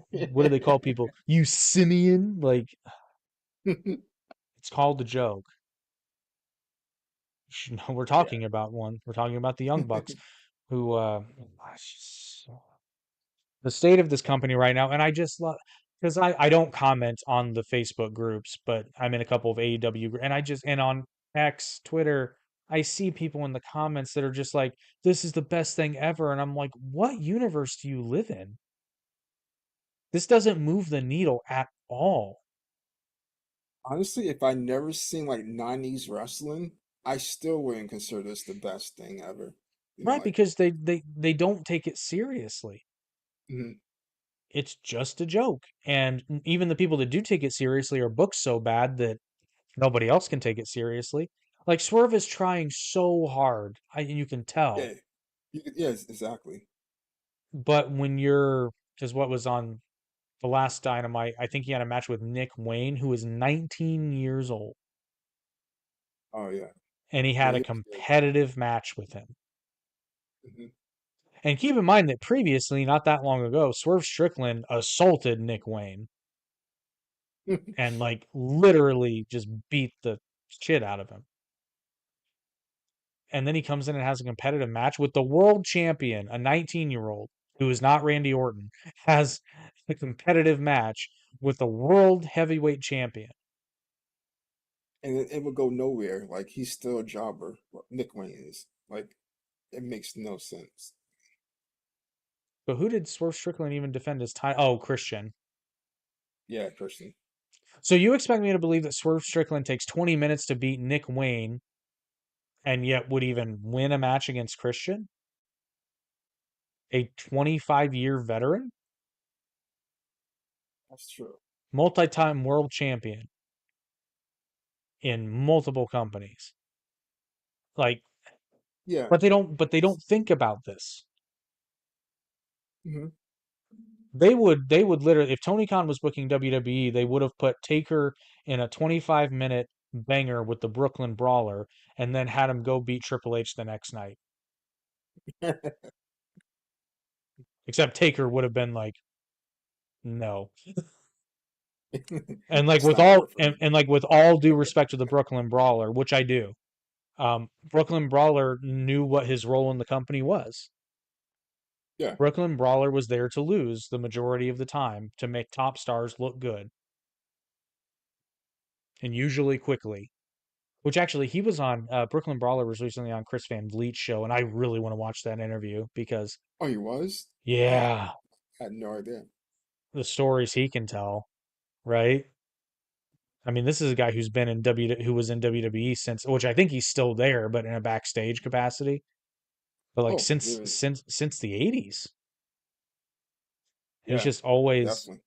Speaker 3: what do they call people? You simian? Like, it's called a joke. No, we're
Speaker 2: Yeah.
Speaker 3: talking about one. We're talking about the Young Bucks, who the state of this company right now, and I just love because I don't comment on the Facebook groups, but I'm in a couple of AEW and I just and on X, Twitter, I see people in the comments that are just like, "This is the best thing ever," and I'm like, "What universe do you live in? This doesn't move the needle at all."
Speaker 2: Honestly, if I never seen like 90s wrestling, I still wouldn't consider this the best thing ever.
Speaker 3: Right?
Speaker 2: Like,
Speaker 3: Because they don't take it seriously.
Speaker 2: mhm,
Speaker 3: It's just a joke, and even the people that do take it seriously are booked so bad that nobody else can take it seriously. Like Swerve is trying so hard, you can tell.
Speaker 2: yeah, yes, exactly.
Speaker 3: But when you're, because what was on the last Dynamite, I think he had a match with Nick Wayne, who is 19 years old,
Speaker 2: Oh yeah,
Speaker 3: and he
Speaker 2: yeah,
Speaker 3: had a
Speaker 2: he was good.
Speaker 3: competitive match with him.
Speaker 2: Mhm.
Speaker 3: And keep in mind that previously, not that long ago, Swerve Strickland assaulted Nick Wayne and like literally just beat the shit out of him. And then he comes in and has a competitive match with the world champion, a 19-year-old who is not Randy Orton, has a competitive match with the world heavyweight champion.
Speaker 2: And it would go nowhere. Like he's still a jobber. Nick Wayne is. Like it makes no sense.
Speaker 3: But who did Swerve Strickland even defend his title? Oh, Christian.
Speaker 2: Yeah, Christian.
Speaker 3: So you expect me to believe that Swerve Strickland takes 20 minutes to beat Nick Wayne and yet would even win a match against Christian? A 25-year veteran?
Speaker 2: That's true.
Speaker 3: Multi-time world champion in multiple companies. Like,
Speaker 2: Yeah.
Speaker 3: but they don't think about this.
Speaker 2: Hmm.
Speaker 3: They would literally, if Tony Khan was booking WWE, they would have put Taker in a 25-minute banger with the Brooklyn Brawler and then had him go beat Triple H the next night. Except Taker would have been like, no. And like
Speaker 2: It's
Speaker 3: with
Speaker 2: not
Speaker 3: all
Speaker 2: worth it.
Speaker 3: and like with all due respect to the Brooklyn Brawler, which I do, Brooklyn Brawler knew what his role in the company was.
Speaker 2: Yeah.
Speaker 3: Brooklyn Brawler was there to lose the majority of the time to make top stars look good, and usually quickly. Which actually, he was on Brooklyn Brawler was recently on Chris Van Vliet's show, and I really want to watch that interview because,
Speaker 2: Oh, he was? Wow.
Speaker 3: yeah,
Speaker 2: I had no idea.
Speaker 3: the stories he can tell, right? I mean, this is a guy who's been in who was in WWE since, which I think he's still there, but in a backstage capacity, but like
Speaker 2: Oh,
Speaker 3: since
Speaker 2: really?
Speaker 3: since the '80s. He's
Speaker 2: Yeah,
Speaker 3: just always
Speaker 2: definitely.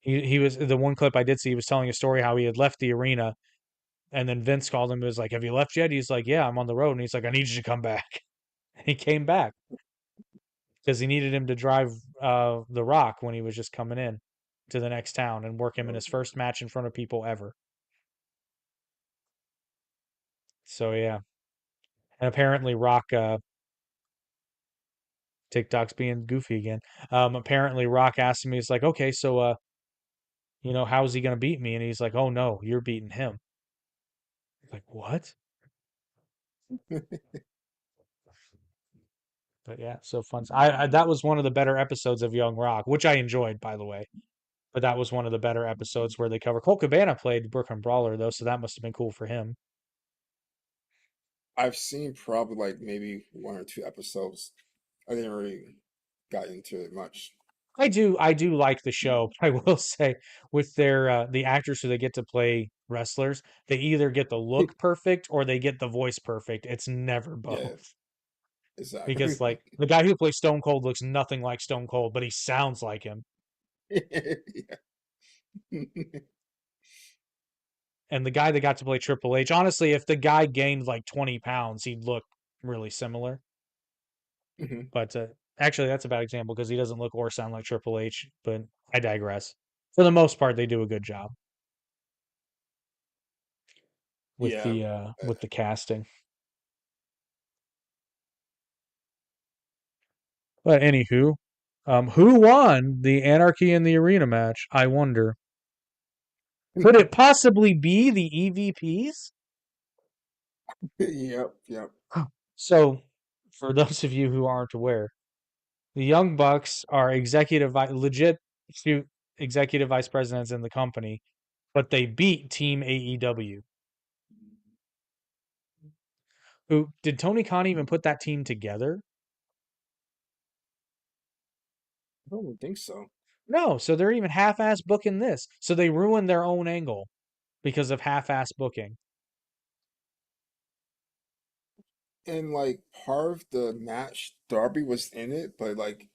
Speaker 3: he was the one clip I did see. He was telling a story how he had left the arena, and then Vince called him. And was like, "Have you left yet?" He's like, "Yeah, I'm on the road." And he's like, "I need you to come back." He came back because he needed him to drive the Rock when he was just coming in to the next town and work him in
Speaker 2: Oh,
Speaker 3: his first match in front of people ever. So yeah, and apparently Rock TikTok's being goofy again. Apparently Rock asked him, he's like, okay, so how's he gonna beat me? And he's like, oh no, you're beating him. Like, what? But yeah, so fun. I that was one of the better episodes of Young Rock, which I enjoyed, by the way. But that was one of the better episodes where they cover. Cole Cabana played Brooklyn Brawler though, so that must have been cool for him.
Speaker 2: I've seen probably like maybe one or two episodes. I didn't really got into it much.
Speaker 3: I do like the show. I will say with their the actors who they get to play wrestlers, they either get the look perfect or they get the voice perfect. It's never
Speaker 2: Yeah,
Speaker 3: both. Because
Speaker 2: exactly.
Speaker 3: like the guy who plays Stone Cold looks nothing like Stone Cold, but he sounds like him.
Speaker 2: Yeah.
Speaker 3: And the guy that got to play Triple H, honestly, if the guy gained like 20 pounds, he'd look really similar.
Speaker 2: Mhm.
Speaker 3: But actually, that's a bad example because he doesn't look or sound like Triple H. But I digress. For the most part, they do a good job
Speaker 2: Yeah.
Speaker 3: with the casting. But anywho, who won the Anarchy in the Arena match? I wonder. Could it possibly be the EVPs?
Speaker 2: Yep. Yep.
Speaker 3: So, for those of you who aren't aware, the Young Bucks are legit shoot executive vice presidents in the company, but they beat Team AEW. Who did Tony Khan even put that team together?
Speaker 2: I don't think so.
Speaker 3: No, so they're even half-ass booking this. So they ruined their own angle because of half-ass booking.
Speaker 2: And like part of the match, Darby was in it, but like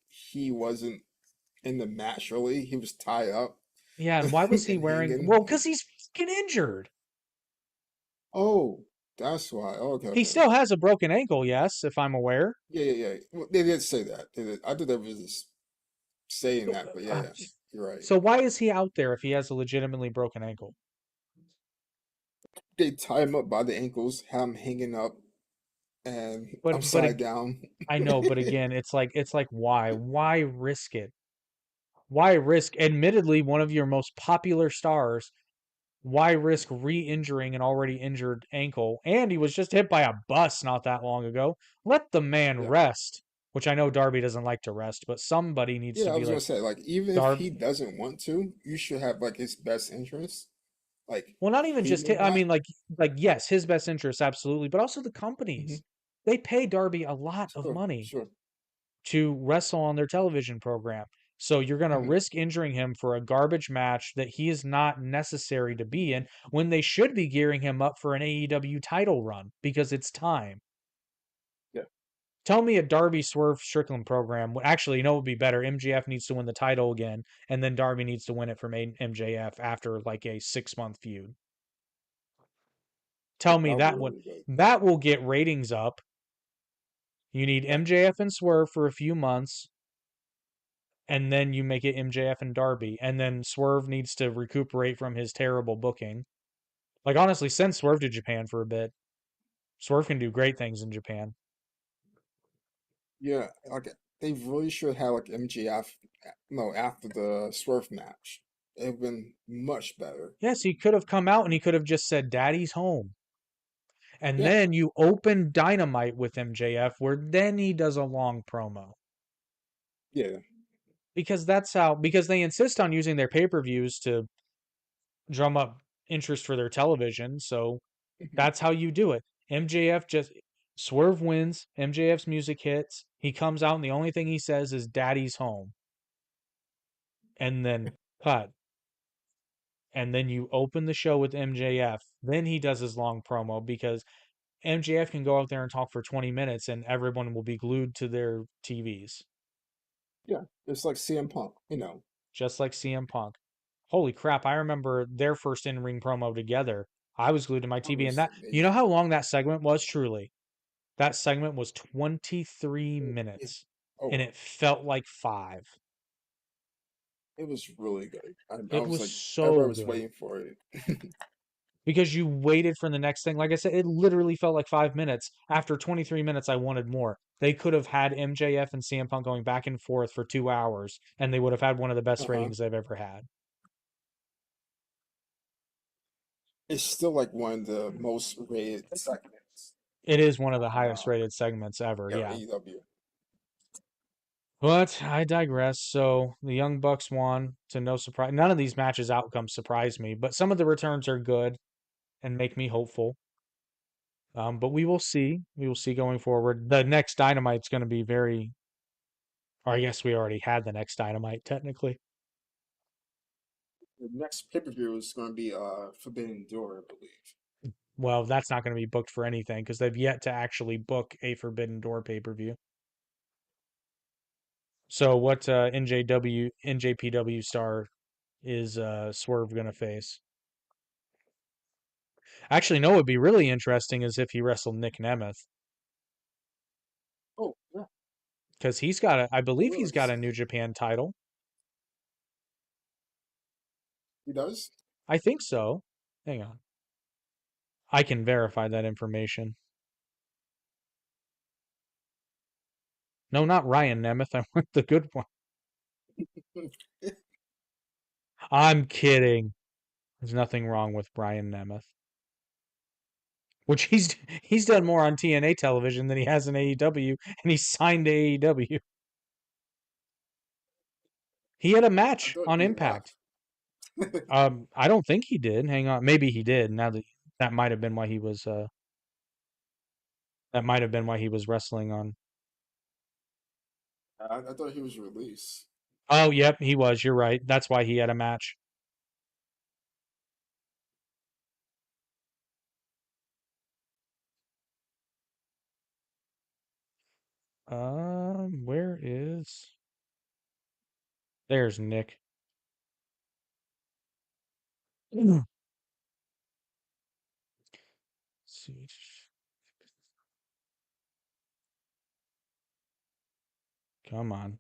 Speaker 2: he wasn't in the match really. He was tied up
Speaker 3: Yeah, and why was he
Speaker 2: and
Speaker 3: wearing?
Speaker 2: hanging.
Speaker 3: Well, because he's fucking injured.
Speaker 2: Oh, that's why. Okay,
Speaker 3: He
Speaker 2: okay.
Speaker 3: still has a broken ankle, yes, if I'm aware.
Speaker 2: Yeah, yeah, yeah. Well, they did say that. They did. I thought they was just saying that, but yeah,
Speaker 3: Uh,
Speaker 2: yeah. You're right.
Speaker 3: So why is he out there if he has a legitimately broken ankle?
Speaker 2: They tie him up by the ankles, have him hanging up and
Speaker 3: But
Speaker 2: upside down.
Speaker 3: I know, but again, it's like why? Why risk it? Why risk admittedly one of your most popular stars? Why risk re-injuring an already injured ankle? And he was just hit by a bus not that long ago. Let the man
Speaker 2: Yeah.
Speaker 3: rest, which I know Darby doesn't like to rest, but somebody needs to
Speaker 2: Yeah, I
Speaker 3: be
Speaker 2: was gonna
Speaker 3: like
Speaker 2: say, like, even if
Speaker 3: Darb
Speaker 2: he doesn't want to, you should have like his best interest, like
Speaker 3: well, not even just
Speaker 2: feeding
Speaker 3: I
Speaker 2: back.
Speaker 3: mean like yes, his best interest absolutely, but also the
Speaker 2: Hmm.
Speaker 3: companies. They pay Darby a lot of
Speaker 2: Sure,
Speaker 3: money
Speaker 2: sure.
Speaker 3: to wrestle on their television program. So you're going to
Speaker 2: Hmm.
Speaker 3: risk injuring him for a garbage match that he is not necessary to be in when they should be gearing him up for an AEW title run because it's time.
Speaker 2: Yeah,
Speaker 3: Tell me a Darby Swerve Strickland program. Actually, you know what would be better? MJF needs to win the title again, and then Darby needs to win it from MJF after like a 6 month feud. Tell me
Speaker 2: that would be
Speaker 3: that would
Speaker 2: really good.
Speaker 3: that will get ratings up. You need
Speaker 2: Yeah,
Speaker 3: MJF and Swerve for a few months, and then you make it MJF and Darby, and then Swerve needs to recuperate from his terrible booking. Like honestly, send Swerve to Japan for a bit. Swerve can do great things in Japan.
Speaker 2: yeah. Like they really should have like MGF. No, after the Swerve match, it'd been much better.
Speaker 3: Yes, he could have come out and he could have just said, "Daddy's home," and
Speaker 2: Yeah.
Speaker 3: then you open Dynamite with MJF, where then he does a long promo
Speaker 2: Yeah.
Speaker 3: because that's how because they insist on using their pay-per-views to drum up interest for their television. So
Speaker 2: Hmm.
Speaker 3: that's how you do it. MJF just Swerve wins. MJF's music hits. He comes out and the only thing he says is "Daddy's home," and then cut. And then you open the show with MJF. Then he does his long promo because MJF can go out there and talk for 20 minutes and everyone will be glued to their TVs,
Speaker 2: Yeah. It's like CM Punk, you know.
Speaker 3: just like CM Punk. Holy crap, I remember their first in ring promo together. I was glued to my
Speaker 2: That
Speaker 3: TV, and
Speaker 2: was
Speaker 3: that, you know
Speaker 2: amazing.
Speaker 3: how long that segment was, truly? That segment was 23
Speaker 2: Yeah.
Speaker 3: minutes,
Speaker 2: Oh
Speaker 3: and
Speaker 2: wow.
Speaker 3: it felt like 5.
Speaker 2: It was really good. I
Speaker 3: It
Speaker 2: was
Speaker 3: was
Speaker 2: like, everybody
Speaker 3: so
Speaker 2: was
Speaker 3: good
Speaker 2: waiting for it.
Speaker 3: because you waited for the next thing. Like I said, it literally felt like 5 minutes. After 23 minutes, I wanted more. They could have had MJF and CM Punk going back and forth for 2 hours, and they would have had one of the best
Speaker 2: Uh-huh.
Speaker 3: ratings they've ever had.
Speaker 2: It's still like one of the most rated segments.
Speaker 3: It is one of the highest
Speaker 2: Uh,
Speaker 3: rated segments ever,
Speaker 2: yeah,
Speaker 3: yeah.
Speaker 2: AEW.
Speaker 3: But I digress. So the Young Bucks won to no surprise. None of these matches outcomes surprise me, but some of the returns are good and make me hopeful. But we will see. We will see going forward. The next Dynamite's going to be very, or I guess we already had the next Dynamite technically.
Speaker 2: The next pay-per-view is going to be Forbidden Door, I believe.
Speaker 3: Well, that's not going to be booked for anything because they've yet to actually book a Forbidden Door pay per view. So what NJPW star is Swerve going to face? Actually, no, what would be really interesting is if he wrestled Nick Nemeth
Speaker 2: Oh, yeah,
Speaker 3: because he's got I
Speaker 2: I
Speaker 3: believe he's
Speaker 2: realized
Speaker 3: got a New
Speaker 2: that.
Speaker 3: Japan title.
Speaker 2: He does?
Speaker 3: I think so. Hang on. I can verify that information. No, not Ryan Nemeth. I want the good one. I'm kidding. There's nothing wrong with Brian Nemeth. Which he's done more on TNA television than he has in AEW, and he's signed to AEW. He had a
Speaker 2: I
Speaker 3: match
Speaker 2: thought
Speaker 3: on
Speaker 2: he
Speaker 3: Impact.
Speaker 2: left.
Speaker 3: I don't think he did. Hang on, maybe he did. Now that might have been why he was that might have been why he was wrestling on.
Speaker 2: I thought he was released.
Speaker 3: Oh, yep, he was. You're right. That's why he had a match. Where is? There's Nick. Let's see. Come on.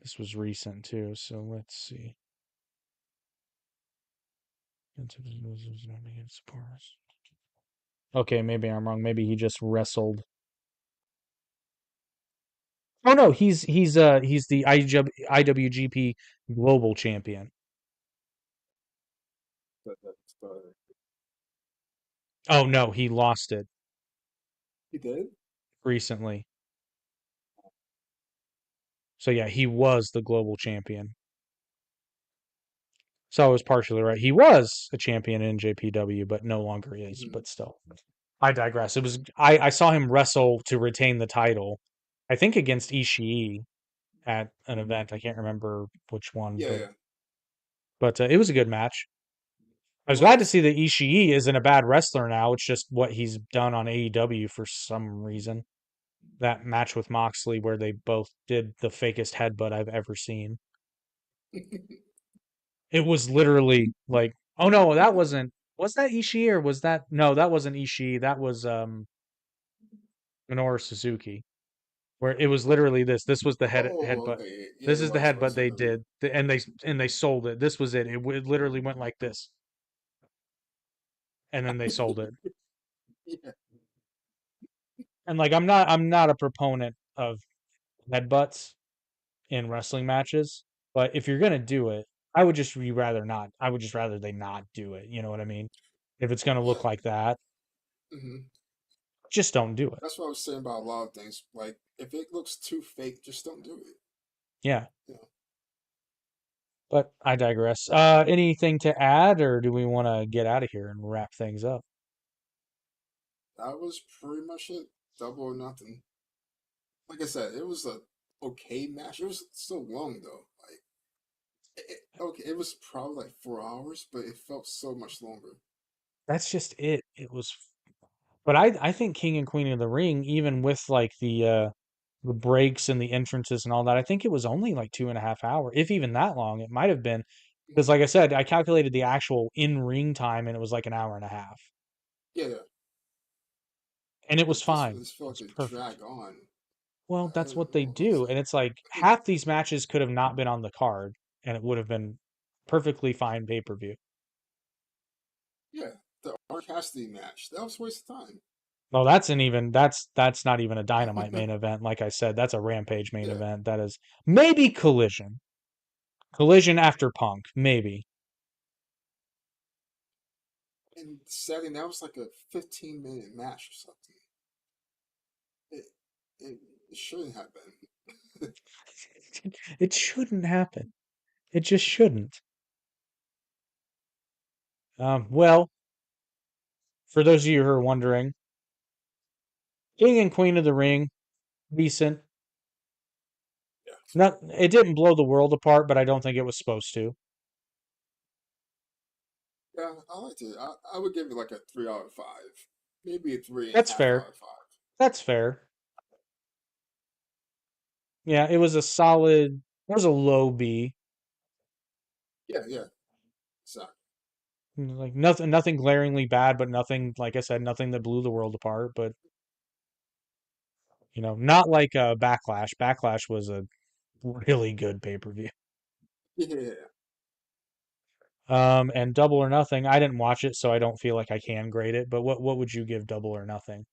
Speaker 3: This was recent too, so let's see. Okay, maybe I'm wrong. Maybe he just wrestled. Oh no, he's the IWGP Global Champion.
Speaker 2: But
Speaker 3: Oh no, he lost it
Speaker 2: he did?
Speaker 3: recently. So yeah, he was the Global Champion. So I was partially right. He was a champion in JPW, but no longer is.
Speaker 2: Hmm.
Speaker 3: But still, I digress. It was I saw him wrestle to retain the title. I think against Ishii at an event. I can't remember which one,
Speaker 2: Yeah,
Speaker 3: but
Speaker 2: yeah.
Speaker 3: it was a good match. I
Speaker 2: It
Speaker 3: was glad to
Speaker 2: was.
Speaker 3: see that Ishii isn't a bad wrestler now. It's just what he's done on AEW for some reason. That match with Moxley where they both did the fakest headbutt I've ever seen. It was literally like, oh no, that wasn't. Was that Ishii or was that? No, that wasn't Ishii. That was Minoru Suzuki. Where it was literally this. This was the
Speaker 2: Oh,
Speaker 3: headbutt.
Speaker 2: okay. Yeah,
Speaker 3: This
Speaker 2: it
Speaker 3: is the
Speaker 2: was
Speaker 3: headbutt they
Speaker 2: WWE.
Speaker 3: did, and they sold it. This was it. It literally went like this, and then they sold it.
Speaker 2: Yeah.
Speaker 3: And like I'm not a proponent of headbutts in wrestling matches, but if you're gonna do it, I would just rather not. I would just rather they not do it. You know what I mean? If it's gonna
Speaker 2: Yeah.
Speaker 3: look like that,
Speaker 2: Hmm.
Speaker 3: just don't do it.
Speaker 2: That's what I was saying about a lot of things. Like, if it looks too fake, just don't do it.
Speaker 3: Yeah.
Speaker 2: You know,
Speaker 3: But I digress. Anything to add, or do we want to get out of here and wrap things up?
Speaker 2: that was pretty much it. Double or nothing. Like I said, it was a okay match. It was still long though. Like, okay, it was probably like 4 hours, but it felt so much longer.
Speaker 3: That's just it. It was, but I think King and Queen of the Ring, even with like the breaks and the entrances and all that, I think it was only like 2.5 hours, if even that long. It might have been because,
Speaker 2: Mhm.
Speaker 3: like I said, I calculated the actual in ring time and it was like an hour and a half,
Speaker 2: Yeah, yeah.
Speaker 3: and it was
Speaker 2: But this
Speaker 3: fine.
Speaker 2: this
Speaker 3: It
Speaker 2: felt
Speaker 3: was
Speaker 2: like a
Speaker 3: perfect.
Speaker 2: drag on.
Speaker 3: Well, that's what they
Speaker 2: What was
Speaker 3: do, and it's like half these matches could have not been on the card, and it would have been perfectly fine pay per view.
Speaker 2: Yeah, the Orange Cassidy match. That was a waste of time.
Speaker 3: Well, that's not even a Dynamite main event. Like I said, that's a Rampage main
Speaker 2: Yeah,
Speaker 3: event. That is maybe Collision. Collision after Punk, maybe.
Speaker 2: And setting that was like a 15-minute match or something. It, it, it shouldn't have been.
Speaker 3: It shouldn't happen. It just shouldn't. Well, for those of you who are wondering, King and Queen of the Ring, decent.
Speaker 2: Yeah.
Speaker 3: Not, it didn't blow the world apart, but I don't think it was supposed to.
Speaker 2: Yeah, I liked it. I would give it like a 3 out of 5. Maybe a three and a
Speaker 3: That's
Speaker 2: half
Speaker 3: fair.
Speaker 2: out of 5.
Speaker 3: That's fair. Yeah, it was a solid. It was a low B.
Speaker 2: Yeah, yeah. So
Speaker 3: Like nothing glaringly bad, but nothing, like I said, nothing that blew the world apart. But not like Backlash. Backlash was a really good pay-per-view.
Speaker 2: yeah.
Speaker 3: And Double or Nothing, I didn't watch it, so I don't feel like I can grade it. But what would you give Double or Nothing?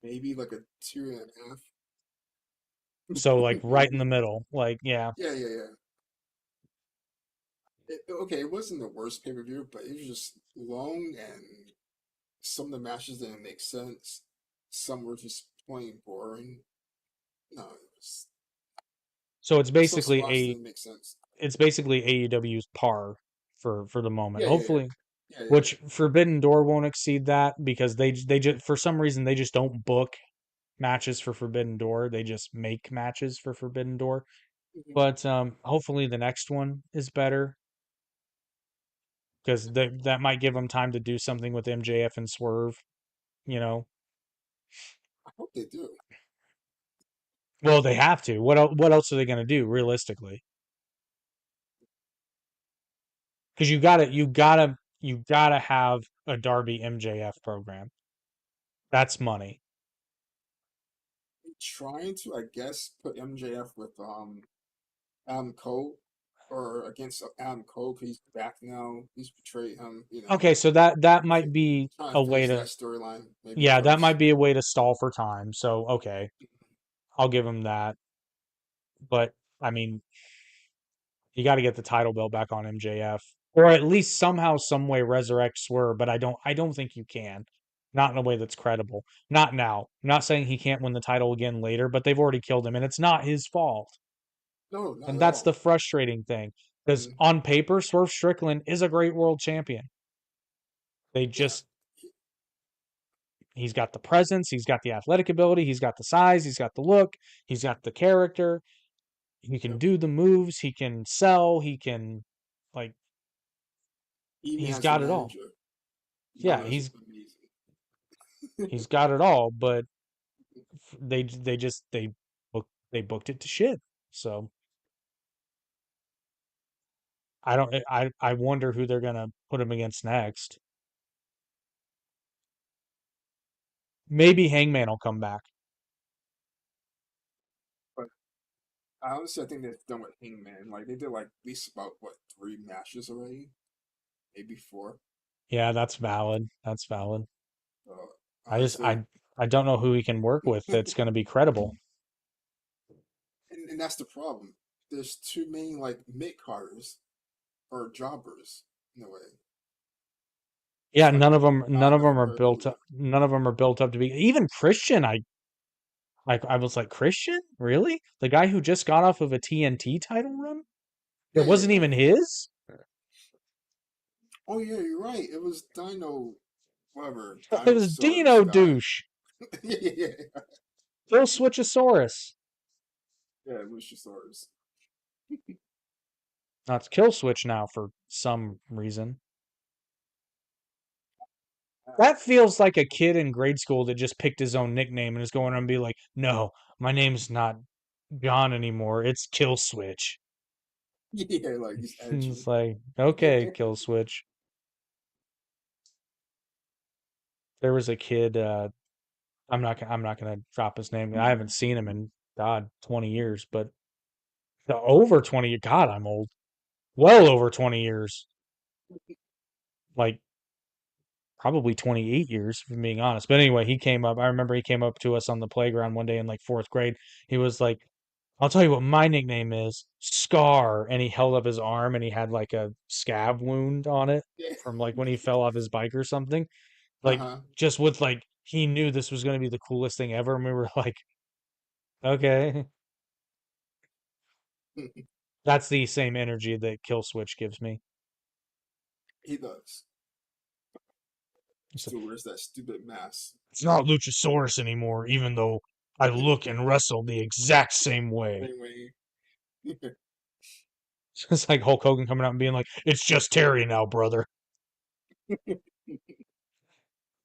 Speaker 2: Maybe like a 2.5.
Speaker 3: So like right in the middle. Like yeah.
Speaker 2: Yeah, yeah, yeah. Okay, it wasn't the worst pay-per-view, but it was just long and some of the matches didn't make sense. Some were just plain boring. No,
Speaker 3: So it's
Speaker 2: some
Speaker 3: basically
Speaker 2: spots
Speaker 3: a
Speaker 2: didn't make sense.
Speaker 3: it's basically AEW's par for the moment.
Speaker 2: Yeah, yeah, yeah,
Speaker 3: Hopefully,
Speaker 2: yeah, yeah.
Speaker 3: which Forbidden Door won't exceed that because they just for some reason they just don't book matches for Forbidden Door. They just make matches for Forbidden Door.
Speaker 2: Mhm.
Speaker 3: But hopefully the next one is better because that might give them time to do something with MJF and Swerve. You know,
Speaker 2: I hope they do.
Speaker 3: well they have to. What else are they going to do realistically? Because you gotta have a Darby MJF program. That's money.
Speaker 2: Trying to, I guess, put MJF with Adam Cole or against Adam Cole because he's back now. He's betrayed him.
Speaker 3: Okay, so that might
Speaker 2: Fi-
Speaker 3: be
Speaker 2: trying
Speaker 3: a
Speaker 2: to
Speaker 3: way
Speaker 2: finish
Speaker 3: to
Speaker 2: that storyline maybe
Speaker 3: yeah, that might
Speaker 2: first.
Speaker 3: be a way to stall for time. So okay, I'll give him that. But I mean, you got to get the title belt back on MJF, or at least somehow, some way resurrect Swerve. But I don't think you can. Not in a way that's credible. Not now. I'm not saying he can't win the title again later, but they've already killed him, and it's not his fault.
Speaker 2: No, not
Speaker 3: And
Speaker 2: at
Speaker 3: that's the
Speaker 2: all.
Speaker 3: frustrating thing. Because
Speaker 2: Mm,
Speaker 3: on paper, Swerve Strickland is a great world champion. They
Speaker 2: yeah,
Speaker 3: just he's got the presence, he's got the athletic ability, he's got the size, he's got the look, he's got the character, he can
Speaker 2: yep.
Speaker 3: do the moves, he can sell, he can like
Speaker 2: He even
Speaker 3: he's
Speaker 2: has a
Speaker 3: got it all.
Speaker 2: manager.
Speaker 3: Yeah,
Speaker 2: Yama's amazing.
Speaker 3: he's got it all, but they booked it to shit. So I wonder who they're gonna put him against next. Maybe Hangman will come back.
Speaker 2: But I honestly, I think they're done with Hangman. Like they did like at least about what 3 matches already, maybe 4.
Speaker 3: Yeah, that's valid. That's valid.
Speaker 2: Uh,
Speaker 3: I just
Speaker 2: honestly,
Speaker 3: I don't know who he can work with that's going to be credible.
Speaker 2: and that's the problem. There's too many like mid carders or jobbers in a way.
Speaker 3: Yeah,
Speaker 2: It's like
Speaker 3: none
Speaker 2: not
Speaker 3: of
Speaker 2: enough
Speaker 3: them are built up.
Speaker 2: credibility.
Speaker 3: None of them are built up to be even Christian. I was like Christian, really? The guy who just got off of a TNT title run? It
Speaker 2: Yeah, yeah,
Speaker 3: wasn't
Speaker 2: yeah.
Speaker 3: even his.
Speaker 2: Oh yeah, you're right. It was Dino, whatever,
Speaker 3: It was
Speaker 2: Dinosaurus
Speaker 3: Dino
Speaker 2: guy.
Speaker 3: douche.
Speaker 2: Yeah, yeah, yeah.
Speaker 3: Phil Switchosaurus.
Speaker 2: Yeah, Luchasaurus.
Speaker 3: Not Kill Switch now for some reason. That feels like a kid in grade school that just picked his own nickname and is going around and be like, "No, my name's not John anymore. It's Kill Switch."
Speaker 2: Yeah, like he's
Speaker 3: It's
Speaker 2: edgy.
Speaker 3: like, okay, Kill Switch. There was a kid. I'm not gonna drop his name. I haven't seen him in God 20 years, but over 20. God, I'm old. Well over 20 years. Like probably 28 years, if I'm being honest. But anyway, he came up. I remember he came up to us on the playground one day in like fourth grade. He was like, I'll tell you what my nickname is, Scar, and he held up his arm and he had like a scab wound on it
Speaker 2: Yeah.
Speaker 3: from like when he fell off his bike or something. Like
Speaker 2: Uh-huh.
Speaker 3: just with like he knew this was going to be the coolest thing ever, and we were like, okay, that's the same energy that Kill Switch gives me.
Speaker 2: He does.
Speaker 3: So,
Speaker 2: Still wears that stupid mask.
Speaker 3: it's not Luchasaurus anymore, even though I look and wrestle the exact same way.
Speaker 2: Anyway.
Speaker 3: It's like Hulk Hogan coming out and being like, "It's just Terry now, brother.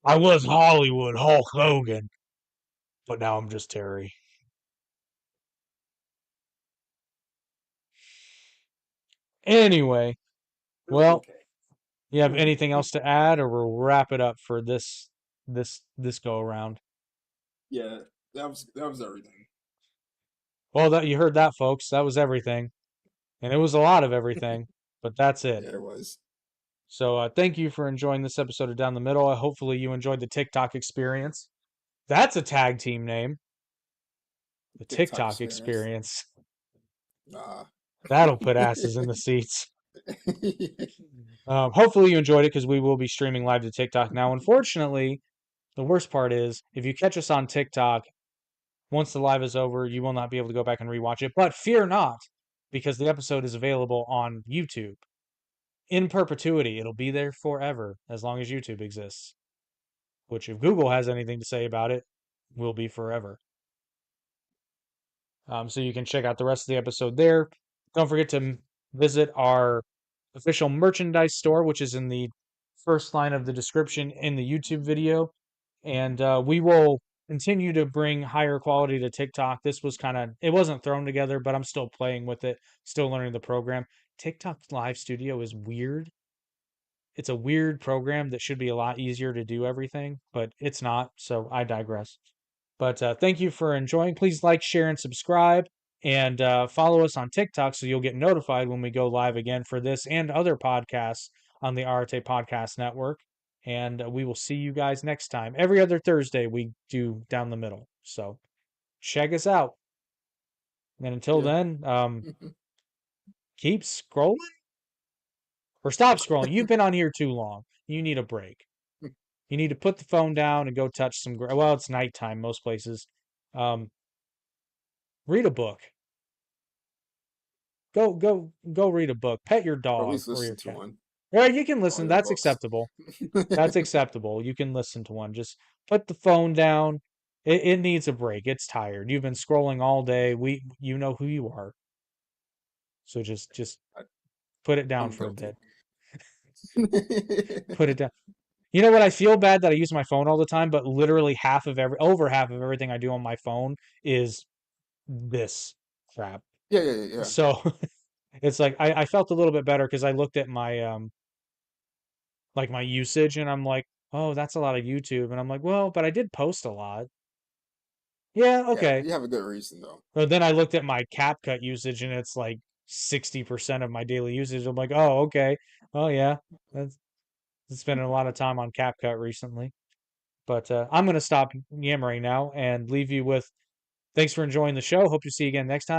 Speaker 3: I was Hollywood Hulk Hogan, but now I'm just Terry." Anyway, well,
Speaker 2: Okay.
Speaker 3: you have anything else to add, or we'll wrap it up for this go around?
Speaker 2: Yeah, that was everything.
Speaker 3: Well, that you heard that, folks. That was everything, and it was a lot of everything, but that's it.
Speaker 2: Yeah, it was.
Speaker 3: So, thank you for enjoying this episode of Down the Middle. Hopefully, you enjoyed the TikTok experience. That's a tag team name, the
Speaker 2: TikTok
Speaker 3: TikTok
Speaker 2: experience.
Speaker 3: experience.
Speaker 2: Nah.
Speaker 3: That'll put asses in the seats. Hopefully, you enjoyed it because we will be streaming live to TikTok now. Unfortunately, the worst part is if you catch us on TikTok, once the live is over, you will not be able to go back and rewatch it. But fear not, because the episode is available on YouTube in perpetuity. It'll be there forever as long as YouTube exists. Which, if Google has anything to say about it, will be forever. So you can check out the rest of the episode there. Don't forget to visit our official merchandise store, which is in the first line of the description in the YouTube video. And we will continue to bring higher quality to TikTok. This was it wasn't thrown together, but I'm still playing with it, still learning the program. TikTok Live Studio is weird. It's a weird program that should be a lot easier to do everything, but it's not. So I digress. But thank you for enjoying. Please like, share, and subscribe. And follow us on TikTok so you'll get notified when we go live again for this and other podcasts on the Arte Podcast Network. And we will see you guys next time. Every other Thursday, we do Down the Middle. So check us out. And until
Speaker 2: Yeah.
Speaker 3: then, keep scrolling or stop scrolling. You've been on here too long. You need a break. You need to put the phone down and go touch some. Well, it's nighttime most places. Um, read a book. Go read a book. Pet your
Speaker 2: Or at
Speaker 3: dog
Speaker 2: least
Speaker 3: or your
Speaker 2: listen to
Speaker 3: cat.
Speaker 2: one.
Speaker 3: Yeah, you can listen. That's
Speaker 2: Audiobooks.
Speaker 3: acceptable. That's acceptable. You can listen to one. Just put the phone down. It needs a break. It's tired. You've been scrolling all day. You know who you are. So just
Speaker 2: I,
Speaker 3: put it down
Speaker 2: I'm
Speaker 3: for a
Speaker 2: guilty.
Speaker 3: bit. Put it down. You know what? I feel bad that I use my phone all the time, but literally over half of everything I do on my phone is this crap.
Speaker 2: Yeah.
Speaker 3: So it's like I felt a little bit better because I looked at my like my usage and I'm like, oh, that's a lot of YouTube. And I'm like, well, but I did post a lot. Yeah,
Speaker 2: Yeah,
Speaker 3: okay.
Speaker 2: you have a good reason though.
Speaker 3: But then I looked at my CapCut usage and it's like 60% of my daily usage. I'm like, oh, okay. Oh yeah. That's spending a lot of time on CapCut recently. But I'm gonna stop yammering now and leave you with thanks for enjoying the show. Hope to see you again next time.